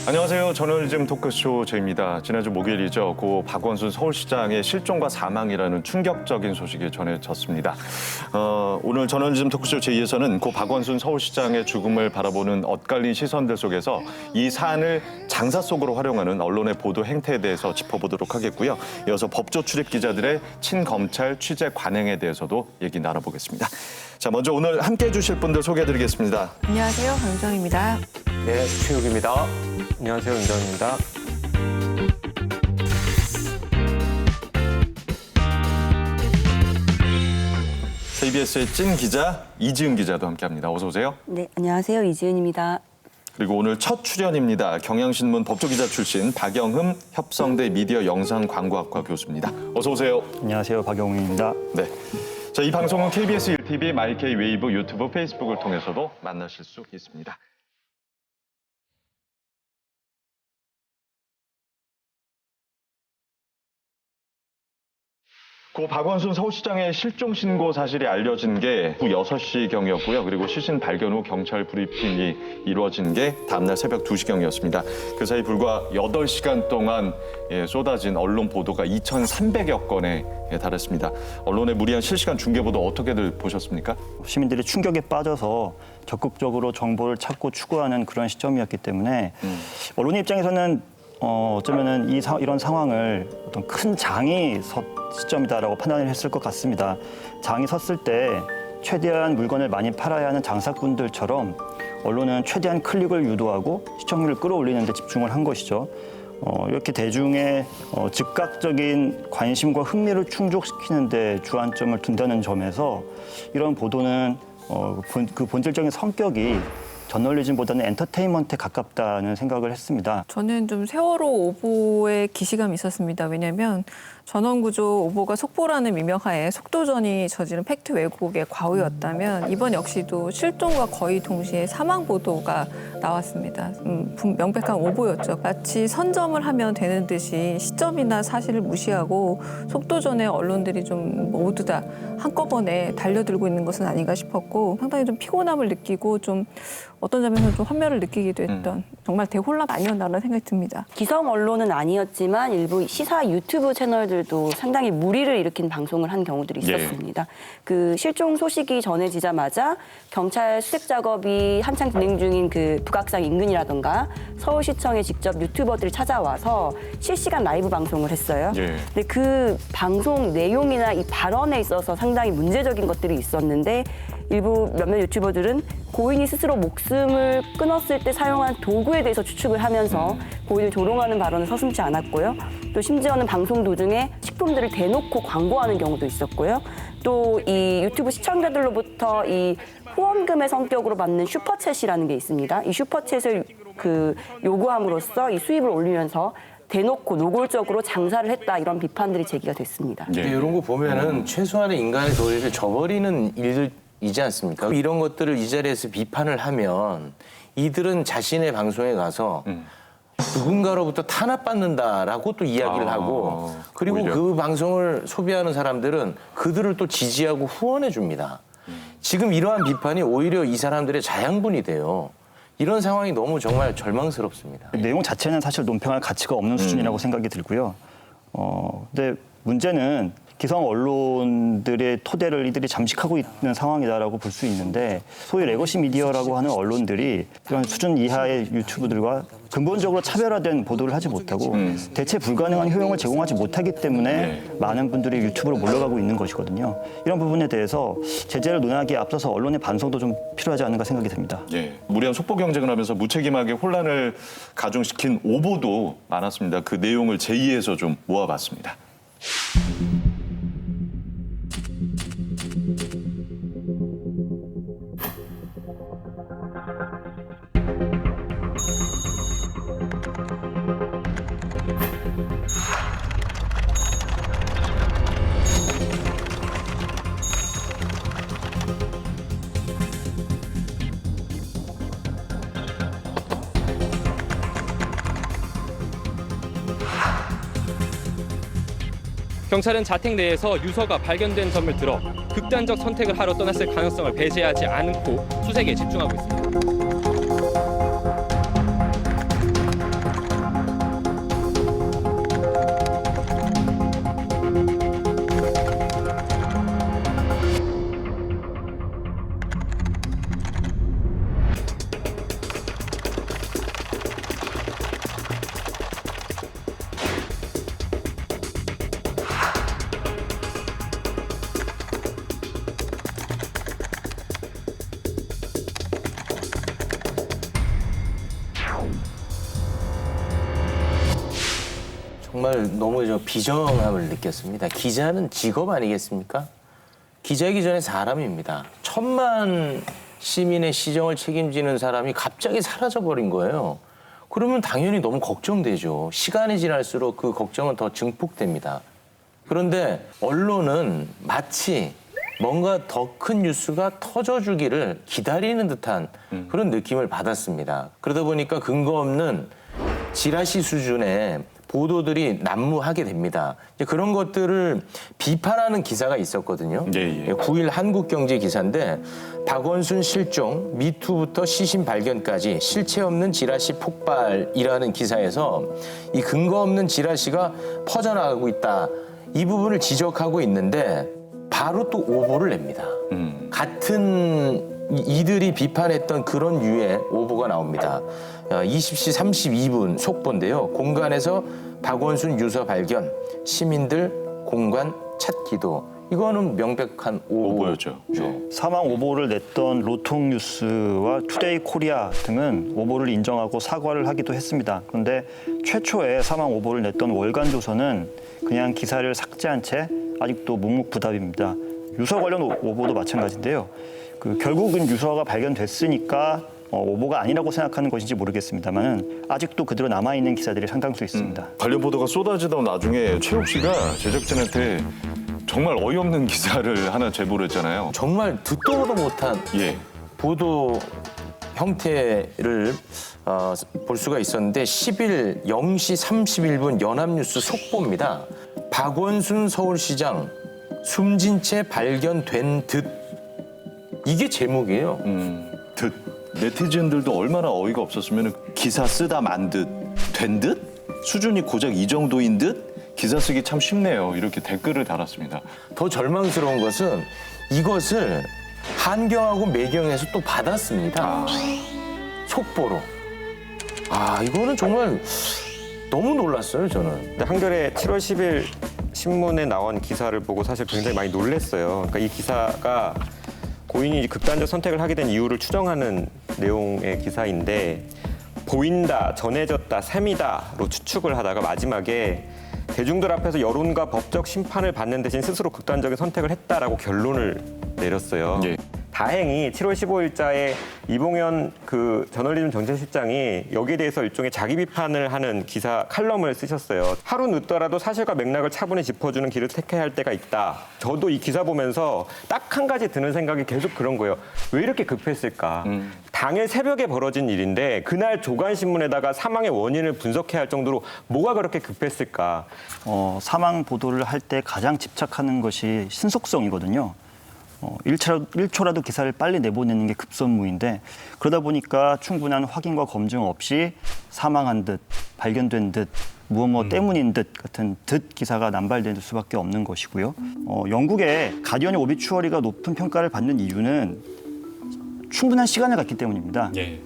안녕하세요. 저널리즘 토크쇼 제입니다. 지난주 목요일이죠. 고 박원순 서울시장의 실종과 사망이라는 충격적인 소식이 전해졌습니다. 오늘 저널리즘 토크쇼 제2에서는 고 박원순 서울시장의 죽음을 바라보는 엇갈린 시선들 속에서 이 사안을 장사 속으로 활용하는 언론의 보도 행태에 대해서 짚어보도록 하겠고요. 이어서 법조 출입 기자들의 친검찰 취재 관행에 대해서도 얘기 나눠보겠습니다. 자, 먼저 오늘 함께해 주실 분들 소개해드리겠습니다. 안녕하세요. 강정입니다. 네, 최욱입니다. 안녕하세요, 윤정입니다. KBS의 찐 기자 이지은 기자도 함께합니다. 어서 오세요. 네, 안녕하세요. 이지은입니다. 그리고 오늘 첫 출연입니다. 경향신문 법조기자 출신 박영흠 협성대 미디어 영상광고학과 교수입니다. 어서 오세요. 안녕하세요. 박영훈입니다. 네. 자, 이 방송은 KBS 1TV, 마이케이 웨이브, 유튜브, 페이스북을 통해서도 만나실 수 있습니다. 고 박원순 서울시장의 실종 신고 사실이 알려진 게 오후 6시경이었고요. 그리고 시신 발견 후 경찰 브리핑이 이루어진 게 다음날 새벽 2시경이었습니다. 그 사이 불과 8시간 동안 쏟아진 언론 보도가 2,300여 건에 달했습니다. 언론의 무리한 실시간 중계 보도 어떻게들 보셨습니까? 시민들이 충격에 빠져서 적극적으로 정보를 찾고 추구하는 그런 시점이었기 때문에 언론 입장에서는 어쩌면은 이런 상황을 어떤 큰 장이 섰 시점이다라고 판단을 했을 것 같습니다. 장이 섰을 때 최대한 물건을 많이 팔아야 하는 장사꾼들처럼 언론은 최대한 클릭을 유도하고 시청률을 끌어올리는 데 집중을 한 것이죠. 이렇게 대중의 즉각적인 관심과 흥미를 충족시키는 데 주안점을 둔다는 점에서 이런 보도는 그 본질적인 성격이 저널리즘보다는 엔터테인먼트에 가깝다는 생각을 했습니다. 저는 좀 세월호 오보에 기시감이 있었습니다. 왜냐하면 전원구조 오보가 속보라는 명명하에 속도전이 저지른 팩트 왜곡의 과오였다면 이번 역시도 실종과 거의 동시에 사망 보도가 나왔습니다. 명백한 오보였죠. 마치 선점을 하면 되는 듯이 시점이나 사실을 무시하고 속도전에 언론들이 좀 모두 다 한꺼번에 달려들고 있는 것은 아닌가 싶었고 상당히 좀 피곤함을 느끼고 좀 어떤 점에서는 좀 환멸을 느끼기도 했던 정말 대혼란 아니었나라는 생각이 듭니다. 기성 언론은 아니었지만 일부 시사 유튜브 채널들도 상당히 무리를 일으킨 방송을 한 경우들이 있었습니다. 그 실종 소식이 전해지자마자 경찰 수색 작업이 한창 진행 중인 그 북악산 인근이라던가 서울시청에 직접 유튜버들이 찾아와서 실시간 라이브 방송을 했어요. 근데 그 방송 내용이나 이 발언에 있어서 상당히 문제적인 것들이 있었는데 일부 몇몇 유튜버들은 고인이 스스로 목숨을 끊었을 때 사용한 도구에 대해서 추측을 하면서 고인을 조롱하는 발언을 서슴지 않았고요. 또 심지어는 방송 도중에 식품들을 대놓고 광고하는 경우도 있었고요. 또 이 유튜브 시청자들로부터 이 후원금의 성격으로 받는 슈퍼챗이라는 게 있습니다. 이 슈퍼챗을 요구함으로써 이 수입을 올리면서 대놓고 노골적으로 장사를 했다 이런 비판들이 제기가 됐습니다. 이런 거 보면은 최소한의 인간의 도리를 저버리는 일들이지 않습니까? 이런 것들을 이 자리에서 비판을 하면 이들은 자신의 방송에 가서 누군가로부터 탄압받는다라고 또 이야기를 하고 그리고 오히려. 그 방송을 소비하는 사람들은 그들을 또 지지하고 후원해 줍니다. 지금 이러한 비판이 오히려 이 사람들의 자양분이 돼요. 이런 상황이 너무 정말 절망스럽습니다. 내용 자체는 사실 논평할 가치가 없는 수준이라고 생각이 들고요. 근데 문제는 기성 언론들의 토대를 이들이 잠식하고 있는 상황이다라고 볼 수 있는데 소위 레거시 미디어라고 하는 언론들이 이런 수준 이하의 유튜브들과 근본적으로 차별화된 보도를 하지 못하고 대체 불가능한 효용을 제공하지 못하기 때문에 많은 분들이 유튜브로 몰려가고 있는 것이거든요. 이런 부분에 대해서 제재를 논하기에 앞서서 언론의 반성도 좀 필요하지 않은가 생각이 듭니다. 무리한 속보 경쟁을 하면서 무책임하게 혼란을 가중시킨 오보도 많았습니다. 그 내용을 제2에서 좀 모아봤습니다. 경찰은 자택 내에서 유서가 발견된 점을 들어 극단적 선택을 하러 떠났을 가능성을 배제하지 않고 수색에 집중하고 있습니다. 정말 너무 비정함을 느꼈습니다. 기자는 직업 아니겠습니까? 기자이기 전에 사람입니다. 1,000만 시민의 시정을 책임지는 사람이 갑자기 사라져버린 거예요. 그러면 당연히 너무 걱정되죠. 시간이 지날수록 그 걱정은 더 증폭됩니다. 그런데 언론은 마치 뭔가 더 큰 뉴스가 터져주기를 기다리는 듯한 그런 느낌을 받았습니다. 그러다 보니까 근거 없는 지라시 수준의 보도들이 난무하게 됩니다. 이제 그런 것들을 비판하는 기사가 있었거든요. 예, 예. 9일 한국경제 기사인데 박원순 실종, 미투부터 시신 발견까지 실체 없는 지라시 폭발이라는 기사에서 이 근거 없는 지라시가 퍼져나가고 있다. 이 부분을 지적하고 있는데 바로 또 오보를 냅니다. 같은 이들이 비판했던 그런 유의 오보가 나옵니다. 20시 32분 속보인데요. 공간에서 박원순 유서 발견, 시민들 공간 찾기도. 이거는 명백한 오보였죠. 네. 사망 오보를 냈던 로통뉴스와 투데이 코리아 등은 오보를 인정하고 사과를 하기도 했습니다. 그런데 최초에 사망 오보를 냈던 월간조선은 그냥 기사를 삭제한 채 아직도 묵묵부답입니다. 유서 관련 오보도 마찬가지인데요. 결국은 유서가 발견됐으니까 오보가 아니라고 생각하는 것인지 모르겠습니다만 아직도 그대로 남아있는 기사들이 상당수 있습니다. 관련 보도가 쏟아지던 와중에 최욱 씨가 제작진한테 정말 어이없는 기사를 하나 제보를 했잖아요. 정말 듣도 보도 못한 예. 보도 형태를 볼 수가 있었는데 10일 0시 31분 연합뉴스 속보입니다. 박원순 서울시장 숨진 채 발견된 듯. 이게 제목이에요. 듯. 네티즌들도 얼마나 어이가 없었으면 기사 쓰다 만 듯, 된 듯? 수준이 고작 이 정도인 듯? 기사 쓰기 참 쉽네요. 이렇게 댓글을 달았습니다. 더 절망스러운 것은 이것을 한경하고 매경에서 또 받았습니다. 속보로. 이거는 정말 너무 놀랐어요, 저는. 근데 한겨레 7월 10일 신문에 나온 기사를 보고 사실 굉장히 많이 놀랐어요. 그러니까 이 기사가 고인이 극단적 선택을 하게 된 이유를 추정하는 내용의 기사인데 보인다, 전해졌다, 셈이다로 추측을 하다가 마지막에 대중들 앞에서 여론과 법적 심판을 받는 대신 스스로 극단적인 선택을 했다라고 결론을 내렸어요. 예. 다행히 7월 15일자에 이봉현 저널리즘 정책실장이 여기에 대해서 일종의 자기 비판을 하는 기사 칼럼을 쓰셨어요. 하루 늦더라도 사실과 맥락을 차분히 짚어주는 길을 택해야 할 때가 있다. 저도 이 기사 보면서 딱 한 가지 드는 생각이 계속 그런 거예요. 왜 이렇게 급했을까? 당일 새벽에 벌어진 일인데 그날 조간신문에다가 사망의 원인을 분석해야 할 정도로 뭐가 그렇게 급했을까? 사망 보도를 할 때 가장 집착하는 것이 신속성이거든요. 1초라도 기사를 빨리 내보내는 게 급선무인데 그러다 보니까 충분한 확인과 검증 없이 사망한 듯, 발견된 듯, 무엇 때문인 듯 같은 듯 기사가 남발될 수밖에 없는 것이고요. 영국의 가디언의 오비추어리가 높은 평가를 받는 이유는 충분한 시간을 갖기 때문입니다. 예.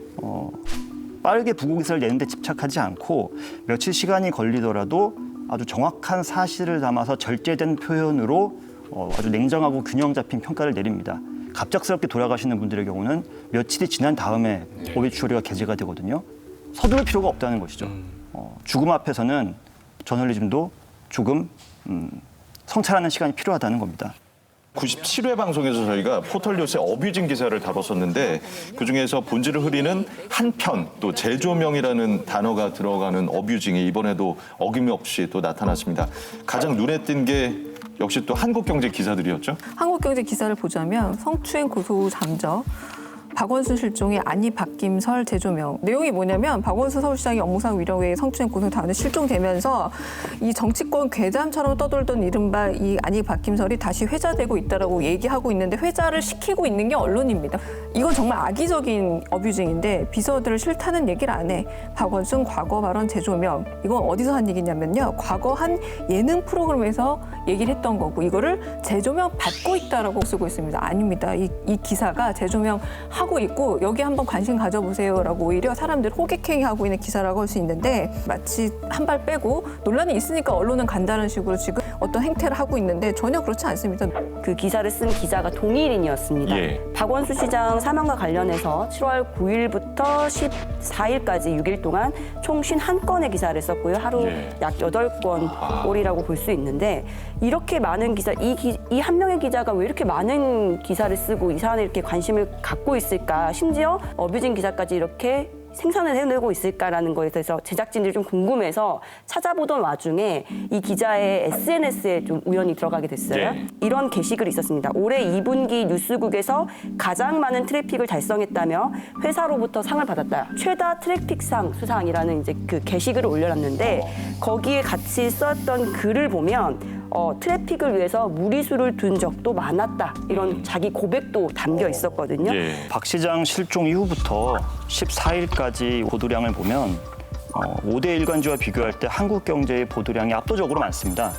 빠르게 부고 기사를 내는데 집착하지 않고 며칠 시간이 걸리더라도 아주 정확한 사실을 담아서 절제된 표현으로 아주 냉정하고 균형 잡힌 평가를 내립니다. 갑작스럽게 돌아가시는 분들의 경우는 며칠이 지난 다음에 오비추어리가 게재가 되거든요. 서두를 필요가 없다는 것이죠. 죽음 앞에서는 저널리즘도 조금 성찰하는 시간이 필요하다는 겁니다. 97회 방송에서 저희가 포털뉴스의 어뷰징 기사를 다뤘었는데 그중에서 본질을 흐리는 한편 또 재조명이라는 단어가 들어가는 어뷰징이 이번에도 어김없이 또 나타났습니다. 가장 눈에 띈 게 역시 또 한국경제 기사들이었죠? 한국경제 기사를 보자면 성추행 고소 잠적, 박원순 실종의 안희 박김설 재조명. 내용이 뭐냐면 박원순 서울시장이 업무상 위력에 성추행 고소 당하는 실종되면서 이 정치권 괴담처럼 떠돌던 이른바 이 안희 박김설이 다시 회자되고 있다라고 얘기하고 있는데 회자를 시키고 있는 게 언론입니다. 이건 정말 악의적인 어뷰징인데 비서들을 싫다는 얘기를 안 해. 박원순 과거 발언 재조명. 이건 어디서 한 얘기냐면요. 과거 한 예능 프로그램에서 얘기를 했던 거고 이거를 재조명 받고 있다라고 쓰고 있습니다. 아닙니다. 이 기사가 재조명 하고 있고 여기 한번 관심 가져보세요라고 오히려 사람들 호객행위하고 있는 기사라고 할 수 있는데 마치 한 발 빼고 논란이 있으니까 언론은 간다는 식으로 지금 어떤 행태를 하고 있는데 전혀 그렇지 않습니다. 그 기사를 쓴 기자가 동일인이었습니다. 예. 박원순 시장 사망과 관련해서 7월 9일부터 14일까지 6일 동안 총 51건의 기사를 썼고요. 하루 예. 약 8건 꼴이라고 볼 수 있는데 이렇게 많은 기사, 이 한 명의 기자가 왜 이렇게 많은 기사를 쓰고 이 사안에 이렇게 관심을 갖고 있을까? 심지어 어뷰징 기사까지 이렇게 생산을 해내고 있을까라는 거에 대해서 제작진들이 좀 궁금해서 찾아보던 와중에 이 기자의 SNS에 좀 우연히 들어가게 됐어요. 네. 이런 게시글이 있었습니다. 올해 2분기 뉴스국에서 가장 많은 트래픽을 달성했다며 회사로부터 상을 받았다. 최다 트래픽상 수상이라는 이제 그 게시글을 올려놨는데 거기에 같이 썼던 글을 보면 트래픽을 위해서 무리수를 둔 적도 많았다. 이런 자기 고백도 담겨 있었거든요. 예. 박 시장 실종 이후부터 14일까지 보도량을 보면 5대 일간지와 비교할 때 한국경제의 보도량이 압도적으로 많습니다.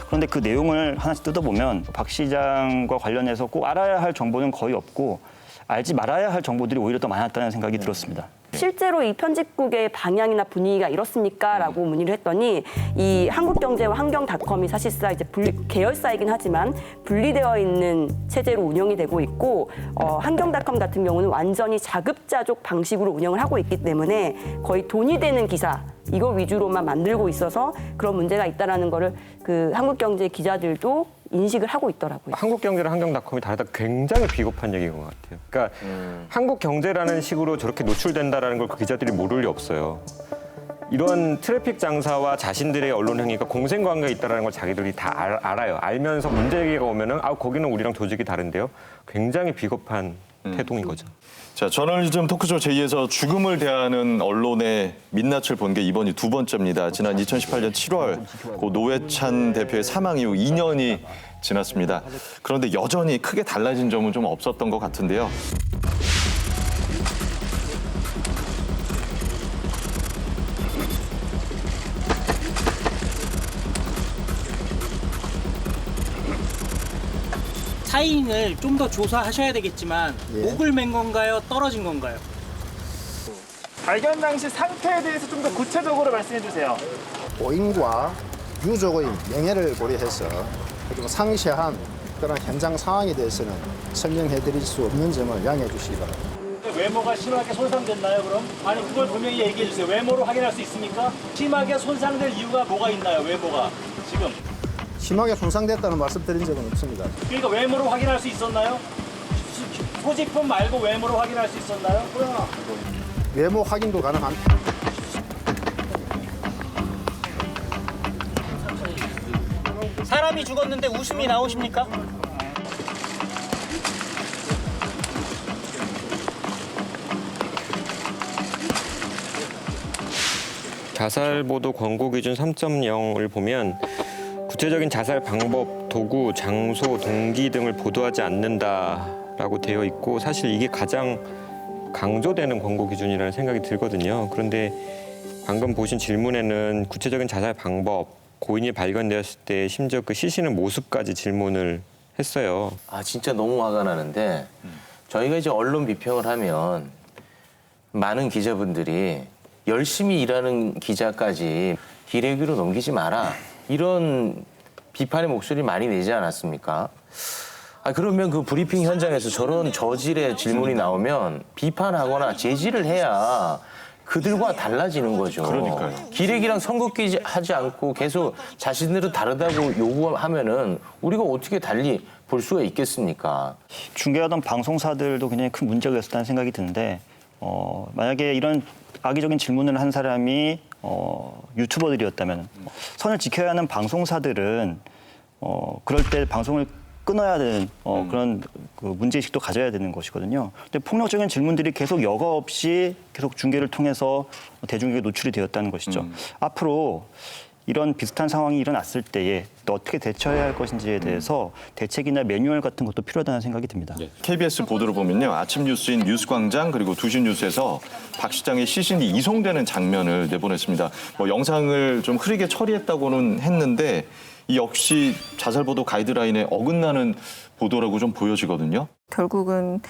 그런데 그 내용을 하나씩 뜯어보면 박 시장과 관련해서 꼭 알아야 할 정보는 거의 없고 알지 말아야 할 정보들이 오히려 더 많았다는 생각이 들었습니다. 실제로 이 편집국의 방향이나 분위기가 이렇습니까? 라고 문의를 했더니 이 한국경제와 환경닷컴이 사실상 이제 계열사이긴 하지만 분리되어 있는 체제로 운영이 되고 있고 환경닷컴 같은 경우는 완전히 자급자족 방식으로 운영을 하고 있기 때문에 거의 돈이 되는 기사 이거 위주로만 만들고 있어서 그런 문제가 있다라는 거를 그 한국경제 기자들도 인식을 하고 있더라고요. 한국경제랑 환경닷컴이 다르다 굉장히 비겁한 얘기인 것 같아요. 그러니까 한국경제라는 식으로 저렇게 노출된다라는 걸 그 기자들이 모를 리 없어요. 이런 트래픽 장사와 자신들의 언론 행위가 공생관계가 있다는 걸 자기들이 다 알아요. 알면서 문제 제기가 오면은 거기는 우리랑 조직이 다른데요. 굉장히 비겁한 태동인 거죠. 자, 저널리즘 토크쇼 제2에서 죽음을 대하는 언론의 민낯을 본 게 이번이 두 번째입니다. 지난 2018년 7월 고 노회찬 대표의 사망 이후 2년이 지났습니다. 그런데 여전히 크게 달라진 점은 좀 없었던 것 같은데요. 사인을 좀 더 조사하셔야 되겠지만 목을 맨 건가요? 떨어진 건가요? 발견 당시 상태에 대해서 좀 더 구체적으로 말씀해 주세요. 고인과 유족의 명예를 고려해서 그리고 상세한 그런 현장 상황에 대해서는 설명해 드릴 수 없는 점을 양해해 주시기 바랍니다. 외모가 심하게 손상됐나요, 그럼? 아니, 그걸 분명히 얘기해 주세요. 외모로 확인할 수 있습니까? 심하게 손상될 이유가 뭐가 있나요, 외모가? 지금. 심하게 손상됐다는 말씀 드린 적은 없습니다. 그러니까 외모로 확인할 수 있었나요? 소지품 말고 외모로 확인할 수 있었나요? 외모 확인도 가능합니다. 사람이 죽었는데 웃음이 나오십니까? 자살보도 권고기준 3.0을 보면 구체적인 자살 방법, 도구, 장소, 동기 등을 보도하지 않는다라고 되어 있고 사실 이게 가장 강조되는 권고기준이라는 생각이 들거든요. 그런데 방금 보신 질문에는 구체적인 자살 방법, 고인이 발견되었을 때 심지어 그 시신의 모습까지 질문을 했어요. 아 진짜 너무 화가 나는데 저희가 이제 언론 비평을 하면 많은 기자분들이 열심히 일하는 기자까지 기레기로 넘기지 마라 이런 비판의 목소리 많이 내지 않았습니까? 아 그러면 그 브리핑 현장에서 저런 저질의 질문이 나오면 비판하거나 제지를 해야 그들과 달라지는 거죠. 그러니까요. 기레기랑 선긋기 하지 않고 계속 자신들은 다르다고 요구하면은 우리가 어떻게 달리 볼 수가 있겠습니까? 중계하던 방송사들도 굉장히 큰 문제가 있었다는 생각이 드는데 만약에 이런 악의적인 질문을 한 사람이 유튜버들이었다면 선을 지켜야 하는 방송사들은 그럴 때 방송을 끊어야 되는 그런 그 문제의식도 가져야 되는 것이거든요. 근데 폭력적인 질문들이 계속 여과 없이 계속 중계를 통해서 대중에게 노출이 되었다는 것이죠. 앞으로 이런 비슷한 상황이 일어났을 때에 또 어떻게 대처해야 할 것인지에 대해서 대책이나 매뉴얼 같은 것도 필요하다는 생각이 듭니다. KBS 보도를 보면요. 아침 뉴스인 뉴스광장 그리고 2시 뉴스에서 박 시장의 시신이 이송되는 장면을 내보냈습니다. 뭐 영상을 좀 흐리게 처리했다고는 했는데 이 역시 자살보도 가이드라인에 어긋나는 보도라고 좀 보여지거든요. 결국은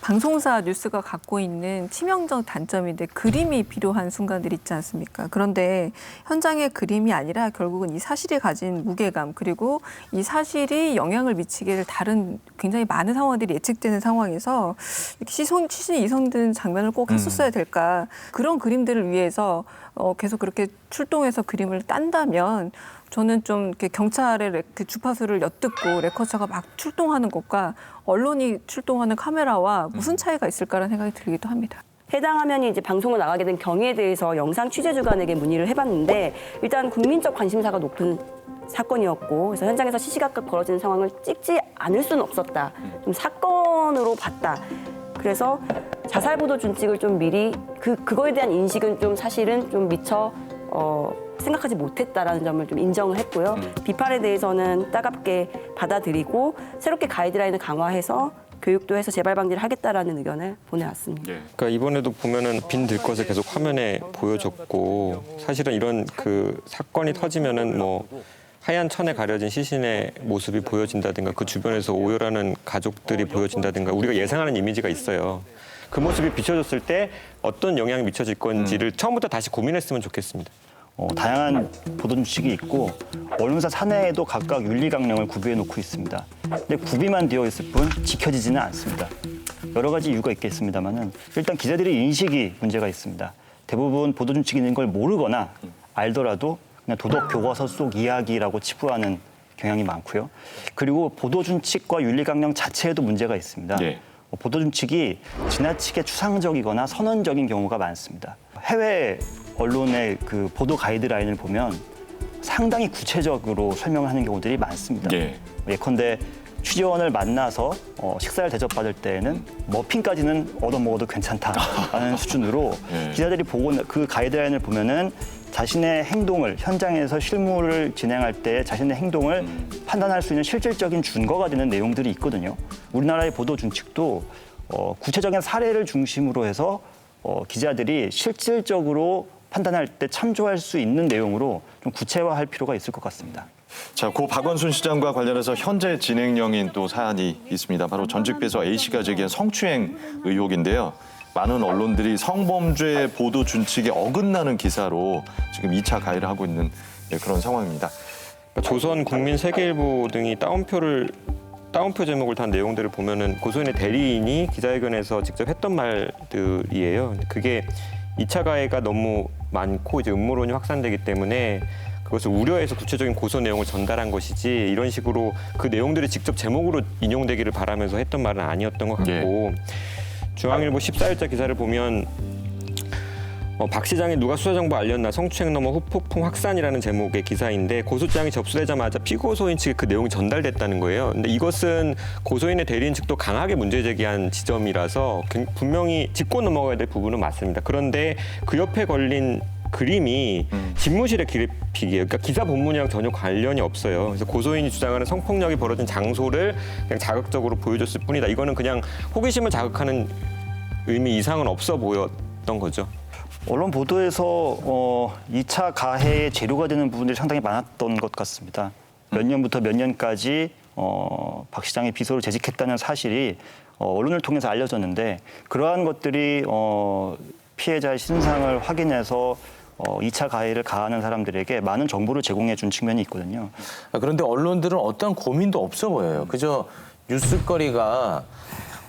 방송사 뉴스가 갖고 있는 치명적 단점인데 그림이 필요한 순간들이 있지 않습니까? 그런데 현장의 그림이 아니라 결국은 이 사실이 가진 무게감 그리고 이 사실이 영향을 미치게 될 다른 굉장히 많은 상황들이 예측되는 상황에서 이렇게 시선이 이성든 장면을 꼭 했었어야 될까? 그런 그림들을 위해서 계속 그렇게 출동해서 그림을 딴다면 저는 좀 이렇게 경찰의 그 주파수를 엿듣고 레커처가 막 출동하는 것과 언론이 출동하는 카메라와 무슨 차이가 있을까라는 생각이 들기도 합니다. 해당 화면이 이제 방송을 나가게 된 경위에 대해서 영상 취재주간에게 문의를 해봤는데 일단 국민적 관심사가 높은 사건이었고 그래서 현장에서 시시각각 벌어지는 상황을 찍지 않을 수는 없었다. 좀 사건으로 봤다. 그래서 자살 보도 준칙을 좀 미리 그거에 대한 인식은 좀 사실은 좀 미처 생각하지 못했다라는 점을 좀 인정을 했고요. 비판에 대해서는 따갑게 받아들이고 새롭게 가이드라인을 강화해서 교육도 해서 재발 방지를 하겠다라는 의견을 보내왔습니다. 그러니까 이번에도 보면은 빈 들것을 계속 화면에 보여줬고 사실은 이런 그 사건이 터지면은 뭐 하얀 천에 가려진 시신의 모습이 보여진다든가 그 주변에서 오열하는 가족들이 보여진다든가 우리가 예상하는 이미지가 있어요. 그 모습이 비춰졌을 때 어떤 영향이 미쳐질 건지를 처음부터 다시 고민했으면 좋겠습니다. 다양한 보도 준칙이 있고 언론사 사내에도 각각 윤리 강령을 구비해 놓고 있습니다. 근데 구비만 되어 있을 뿐 지켜지지는 않습니다. 여러 가지 이유가 있겠습니다만은 일단 기자들의 인식이 문제가 있습니다. 대부분 보도 준칙이 있는 걸 모르거나 알더라도 그냥 도덕 교과서 속 이야기라고 치부하는 경향이 많고요. 그리고 보도 준칙과 윤리 강령 자체에도 문제가 있습니다. 보도 준칙이 지나치게 추상적이거나 선언적인 경우가 많습니다. 해외 언론의 그 보도 가이드라인을 보면 상당히 구체적으로 설명하는 경우들이 많습니다. 예컨대 취재원을 만나서 식사를 대접받을 때에는 머핀까지는 얻어먹어도 괜찮다라는 수준으로 기자들이 보고 그 가이드라인을 보면은 자신의 행동을 현장에서 실무를 진행할 때 자신의 행동을 판단할 수 있는 실질적인 준거가 되는 내용들이 있거든요. 우리나라의 보도 준칙도 구체적인 사례를 중심으로 해서 기자들이 실질적으로 판단할 때 참조할 수 있는 내용으로 좀 구체화할 필요가 있을 것 같습니다. 자, 고 박원순 시장과 관련해서 현재 진행형인 또 사안이 있습니다. 바로 전직 배서 A씨가 제기한 성추행 의혹인데요. 많은 언론들이 성범죄 보도 준칙에 어긋나는 기사로 지금 2차 가해를 하고 있는 그런 상황입니다. 조선, 국민, 세계일보 등이 따옴표 제목을 단 내용들을 보면은 고소인의 대리인이 기자회견에서 직접 했던 말들이에요. 그게 2차 가해가 너무 많고 이제 음모론이 확산되기 때문에 그것을 우려해서 구체적인 고소 내용을 전달한 것이지 이런 식으로 그 내용들이 직접 제목으로 인용되기를 바라면서 했던 말은 아니었던 것 같고 중앙일보 14일자 기사를 보면 박 시장이 누가 수사정보 알렸나 성추행 넘어 후폭풍 확산이라는 제목의 기사인데 고소장이 접수되자마자 피고소인 측에 그 내용이 전달됐다는 거예요. 근데 이것은 고소인의 대리인 측도 강하게 문제 제기한 지점이라서 분명히 짚고 넘어가야 될 부분은 맞습니다. 그런데 그 옆에 걸린 그림이 집무실의 그래픽이에요. 그러니까 기사 본문이랑 전혀 관련이 없어요. 그래서 고소인이 주장하는 성폭력이 벌어진 장소를 그냥 자극적으로 보여줬을 뿐이다. 이거는 그냥 호기심을 자극하는 의미 이상은 없어 보였던 거죠. 언론 보도에서 2차 가해의 재료가 되는 부분들이 상당히 많았던 것 같습니다. 몇 년부터 몇 년까지 박 시장의 비서를 재직했다는 사실이 언론을 통해서 알려졌는데 그러한 것들이 피해자의 신상을 확인해서 2차 가해를 가하는 사람들에게 많은 정보를 제공해 준 측면이 있거든요. 그런데 언론들은 어떤 고민도 없어 보여요. 그저 뉴스거리가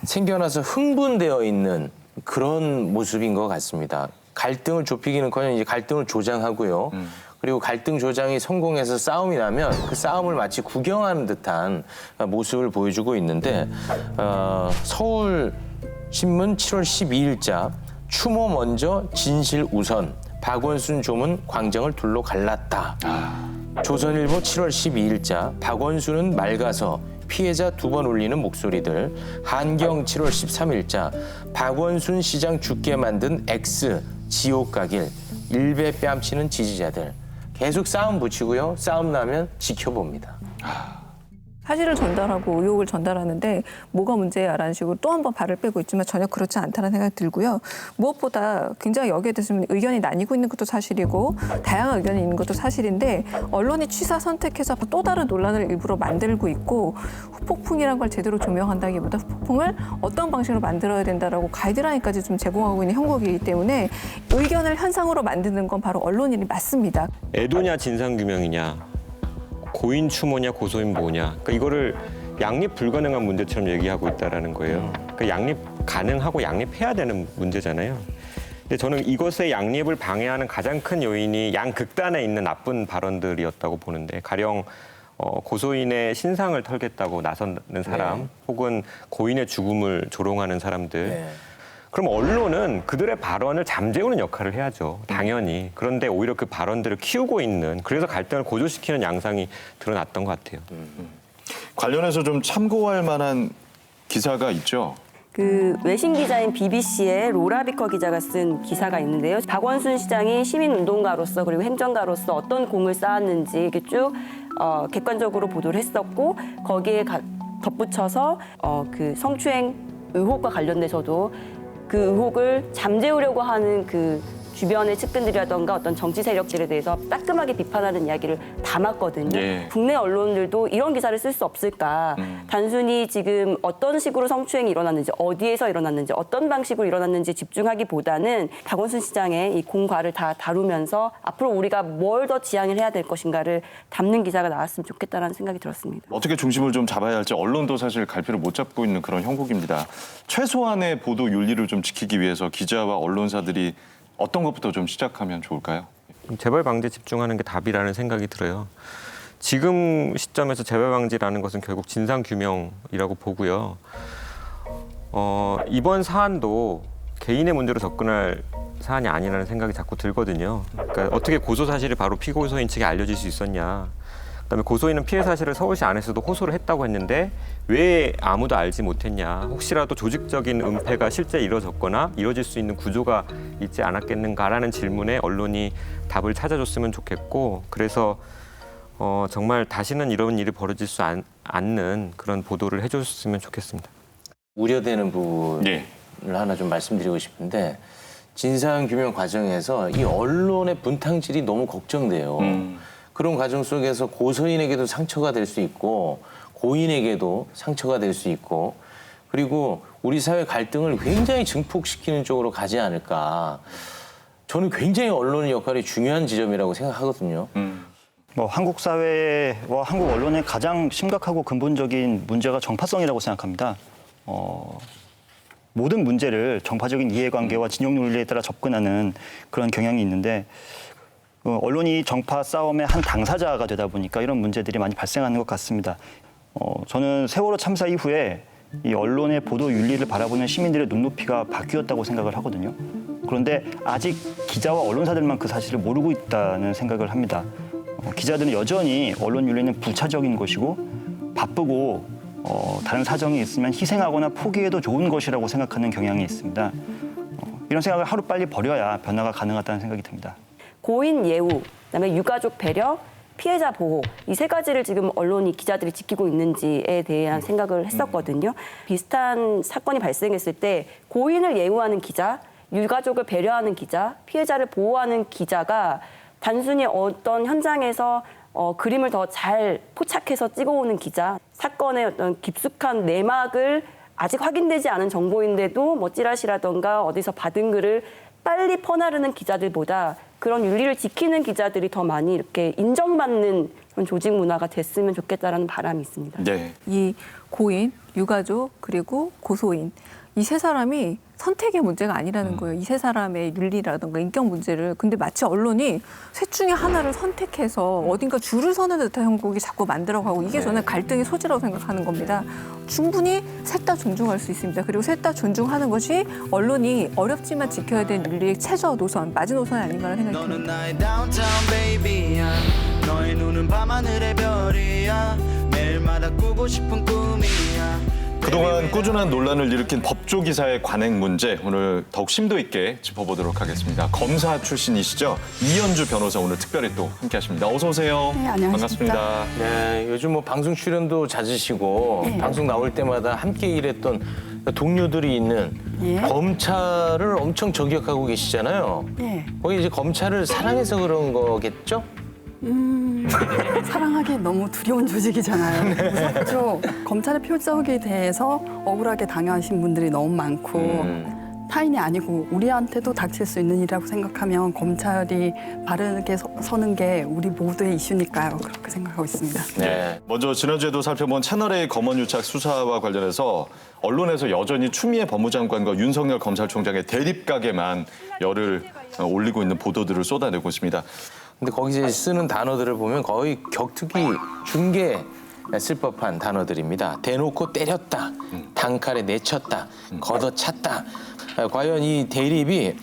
생겨나서 흥분되어 있는 그런 모습인 것 같습니다. 갈등을 좁히기는커녕 이제 갈등을 조장하고요. 그리고 갈등 조장이 성공해서 싸움이 나면 그 싸움을 마치 구경하는 듯한 모습을 보여주고 있는데 서울신문 7월 12일자 추모 먼저 진실 우선 박원순 조문 광장을 둘러 갈랐다. 조선일보 7월 12일자 박원순은 맑아서 피해자 2번 울리는 목소리들. 한경 7월 13일자 박원순 시장 죽게 만든 X 지옥 가길 일배 뺨치는 지지자들. 계속 싸움 붙이고요. 싸움 나면 지켜봅니다. 사실을 전달하고 의혹을 전달하는데 뭐가 문제야라는 식으로 또 한 번 발을 빼고 있지만 전혀 그렇지 않다는 생각이 들고요. 무엇보다 굉장히 여기에 대해서 의견이 나뉘고 있는 것도 사실이고 다양한 의견이 있는 것도 사실인데 언론이 취사 선택해서 또 다른 논란을 일부러 만들고 있고 후폭풍이라는 걸 제대로 조명한다기보다 후폭풍을 어떤 방식으로 만들어야 된다라고 가이드라인까지 좀 제공하고 있는 형국이기 때문에 의견을 현상으로 만드는 건 바로 언론인이 맞습니다. 애도냐 진상규명이냐, 고인 추모냐 고소인 뭐냐, 그러니까 이거를 양립 불가능한 문제처럼 얘기하고 있다라는 거예요. 그러니까 양립 가능하고 양립해야 되는 문제잖아요. 근데 저는 이것의 양립을 방해하는 가장 큰 요인이 양극단에 있는 나쁜 발언들이었다고 보는데, 가령 고소인의 신상을 털겠다고 나서는 사람, 혹은 고인의 죽음을 조롱하는 사람들. 그럼 언론은 그들의 발언을 잠재우는 역할을 해야죠. 당연히. 그런데 오히려 그 발언들을 키우고 있는, 그래서 갈등을 고조시키는 양상이 드러났던 것 같아요. 관련해서 좀 참고할 만한 기사가 있죠. 그 외신 기자인 BBC의 로라 비커 기자가 쓴 기사가 있는데요. 박원순 시장이 시민운동가로서 그리고 행정가로서 어떤 공을 쌓았는지 이렇게 쭉 객관적으로 보도를 했었고, 거기에 덧붙여서 그 성추행 의혹과 관련돼서도 그 의혹을 잠재우려고 하는 그 주변의 측근들이라던가 어떤 정치 세력들에 대해서 따끔하게 비판하는 이야기를 담았거든요. 예. 국내 언론들도 이런 기사를 쓸 수 없을까. 단순히 지금 어떤 식으로 성추행이 일어났는지, 어디에서 일어났는지, 어떤 방식으로 일어났는지 집중하기보다는 박원순 시장의 이 공과를 다 다루면서 앞으로 우리가 뭘 더 지향을 해야 될 것인가를 담는 기사가 나왔으면 좋겠다라는 생각이 들었습니다. 어떻게 중심을 좀 잡아야 할지 언론도 사실 갈피를 못 잡고 있는 그런 형국입니다. 최소한의 보도 윤리를 좀 지키기 위해서 기자와 언론사들이 어떤 것부터 좀 시작하면 좋을까요? 재발 방지에 집중하는 게 답이라는 생각이 들어요. 지금 시점에서 재발 방지라는 것은 결국 진상 규명이라고 보고요. 이번 사안도 개인의 문제로 접근할 사안이 아니라는 생각이 자꾸 들거든요. 그러니까 어떻게 고소 사실이 바로 피고소인 측에 알려질 수 있었냐. 그다음에 고소인은 피해 사실을 서울시 안에서도 호소를 했다고 했는데 왜 아무도 알지 못했냐. 혹시라도 조직적인 은폐가 실제 이루어졌거나 이루어질 수 있는 구조가 있지 않았겠는가라는 질문에 언론이 답을 찾아줬으면 좋겠고, 그래서 정말 다시는 이런 일이 벌어질 수 않는 그런 보도를 해줬으면 좋겠습니다. 우려되는 부분을 네. 하나 좀 말씀드리고 싶은데, 진상규명 과정에서 이 언론의 분탕질이 너무 걱정돼요. 그런 과정 속에서 고소인에게도 상처가 될 수 있고 고인에게도 상처가 될 수 있고, 그리고 우리 사회 갈등을 굉장히 증폭시키는 쪽으로 가지 않을까. 저는 굉장히 언론의 역할이 중요한 지점이라고 생각하거든요. 뭐 한국 사회와 한국 언론의 가장 심각하고 근본적인 문제가 정파성이라고 생각합니다. 모든 문제를 정파적인 이해관계와 진영 논리에 따라 접근하는 그런 경향이 있는데, 언론이 정파 싸움의 한 당사자가 되다 보니까 이런 문제들이 많이 발생하는 것 같습니다. 저는 세월호 참사 이후에 이 언론의 보도 윤리를 바라보는 시민들의 눈높이가 바뀌었다고 생각을 하거든요. 그런데 아직 기자와 언론사들만 그 사실을 모르고 있다는 생각을 합니다. 기자들은 여전히 언론 윤리는 부차적인 것이고 바쁘고 다른 사정이 있으면 희생하거나 포기해도 좋은 것이라고 생각하는 경향이 있습니다. 이런 생각을 하루빨리 버려야 변화가 가능하다는 생각이 듭니다. 고인 예우, 그다음에 유가족 배려, 피해자 보호, 이 세 가지를 지금 언론이 기자들이 지키고 있는지에 대한 생각을 했었거든요. 비슷한 사건이 발생했을 때 고인을 예우하는 기자, 유가족을 배려하는 기자, 피해자를 보호하는 기자가 단순히 어떤 현장에서 그림을 더 잘 포착해서 찍어오는 기자, 사건의 어떤 깊숙한 내막을 아직 확인되지 않은 정보인데도 뭐 찌라시라던가 어디서 받은 글을 빨리 퍼나르는 기자들보다 그런 윤리를 지키는 기자들이 더 많이 이렇게 인정받는 그런 조직 문화가 됐으면 좋겠다라는 바람이 있습니다. 네. 이 고인, 유가족, 그리고 고소인 이 세 사람이 선택의 문제가 아니라는 거예요. 이 세 사람의 윤리라든가 인격 문제를. 근데 마치 언론이 셋 중에 하나를 선택해서 어딘가 줄을 서는 듯한 형국이 자꾸 만들어가고 이게 저는 갈등의 소지라고 생각하는 겁니다. 충분히 셋 다 존중할 수 있습니다. 그리고 셋 다 존중하는 것이 언론이 어렵지만 지켜야 되는 윤리의 최저 노선, 마지노선이 아닌가라는 생각이 듭니다. 너는 나의 다운타운 베이비야. 너의 눈은 밤하늘의 별이야. 매일마다 꾸고 싶은 꿈이야. 그동안 꾸준한 논란을 일으킨 법 백조 기사의 관행 문제 오늘 더욱 심도 있게 짚어보도록 하겠습니다. 검사 출신이시죠? 이현주 변호사 오늘 특별히 또 함께하십니다. 어서 오세요. 네, 안녕하십니까. 반갑습니다. 네, 요즘 뭐 방송 출연도 잦으시고 방송 나올 때마다 함께 일했던 동료들이 있는 검찰을 엄청 저격하고 계시잖아요. 거기 이제 검찰을 사랑해서 그런 거겠죠? 사랑하기 너무 두려운 조직이잖아요. 무섭죠. 검찰의 표적에 대해서 억울하게 당하신 분들이 너무 많고 타인이 아니고 우리한테도 닥칠 수 있는 일이라고 생각하면 검찰이 바르게 서는 게 우리 모두의 이슈니까요. 그렇게 생각하고 있습니다. 네. 먼저 지난주에도 살펴본 채널A 검언유착 수사와 관련해서 언론에서 여전히 추미애 법무장관과 윤석열 검찰총장의 대립각에만 열을 올리고 있는 보도들을 쏟아내고 있습니다. 근데 거기서 쓰는 단어들을 보면 거의 격투기 중계 쓸 법한 단어들입니다. 대놓고 때렸다, 단칼에 내쳤다, 걷어찼다. 과연 이 대립이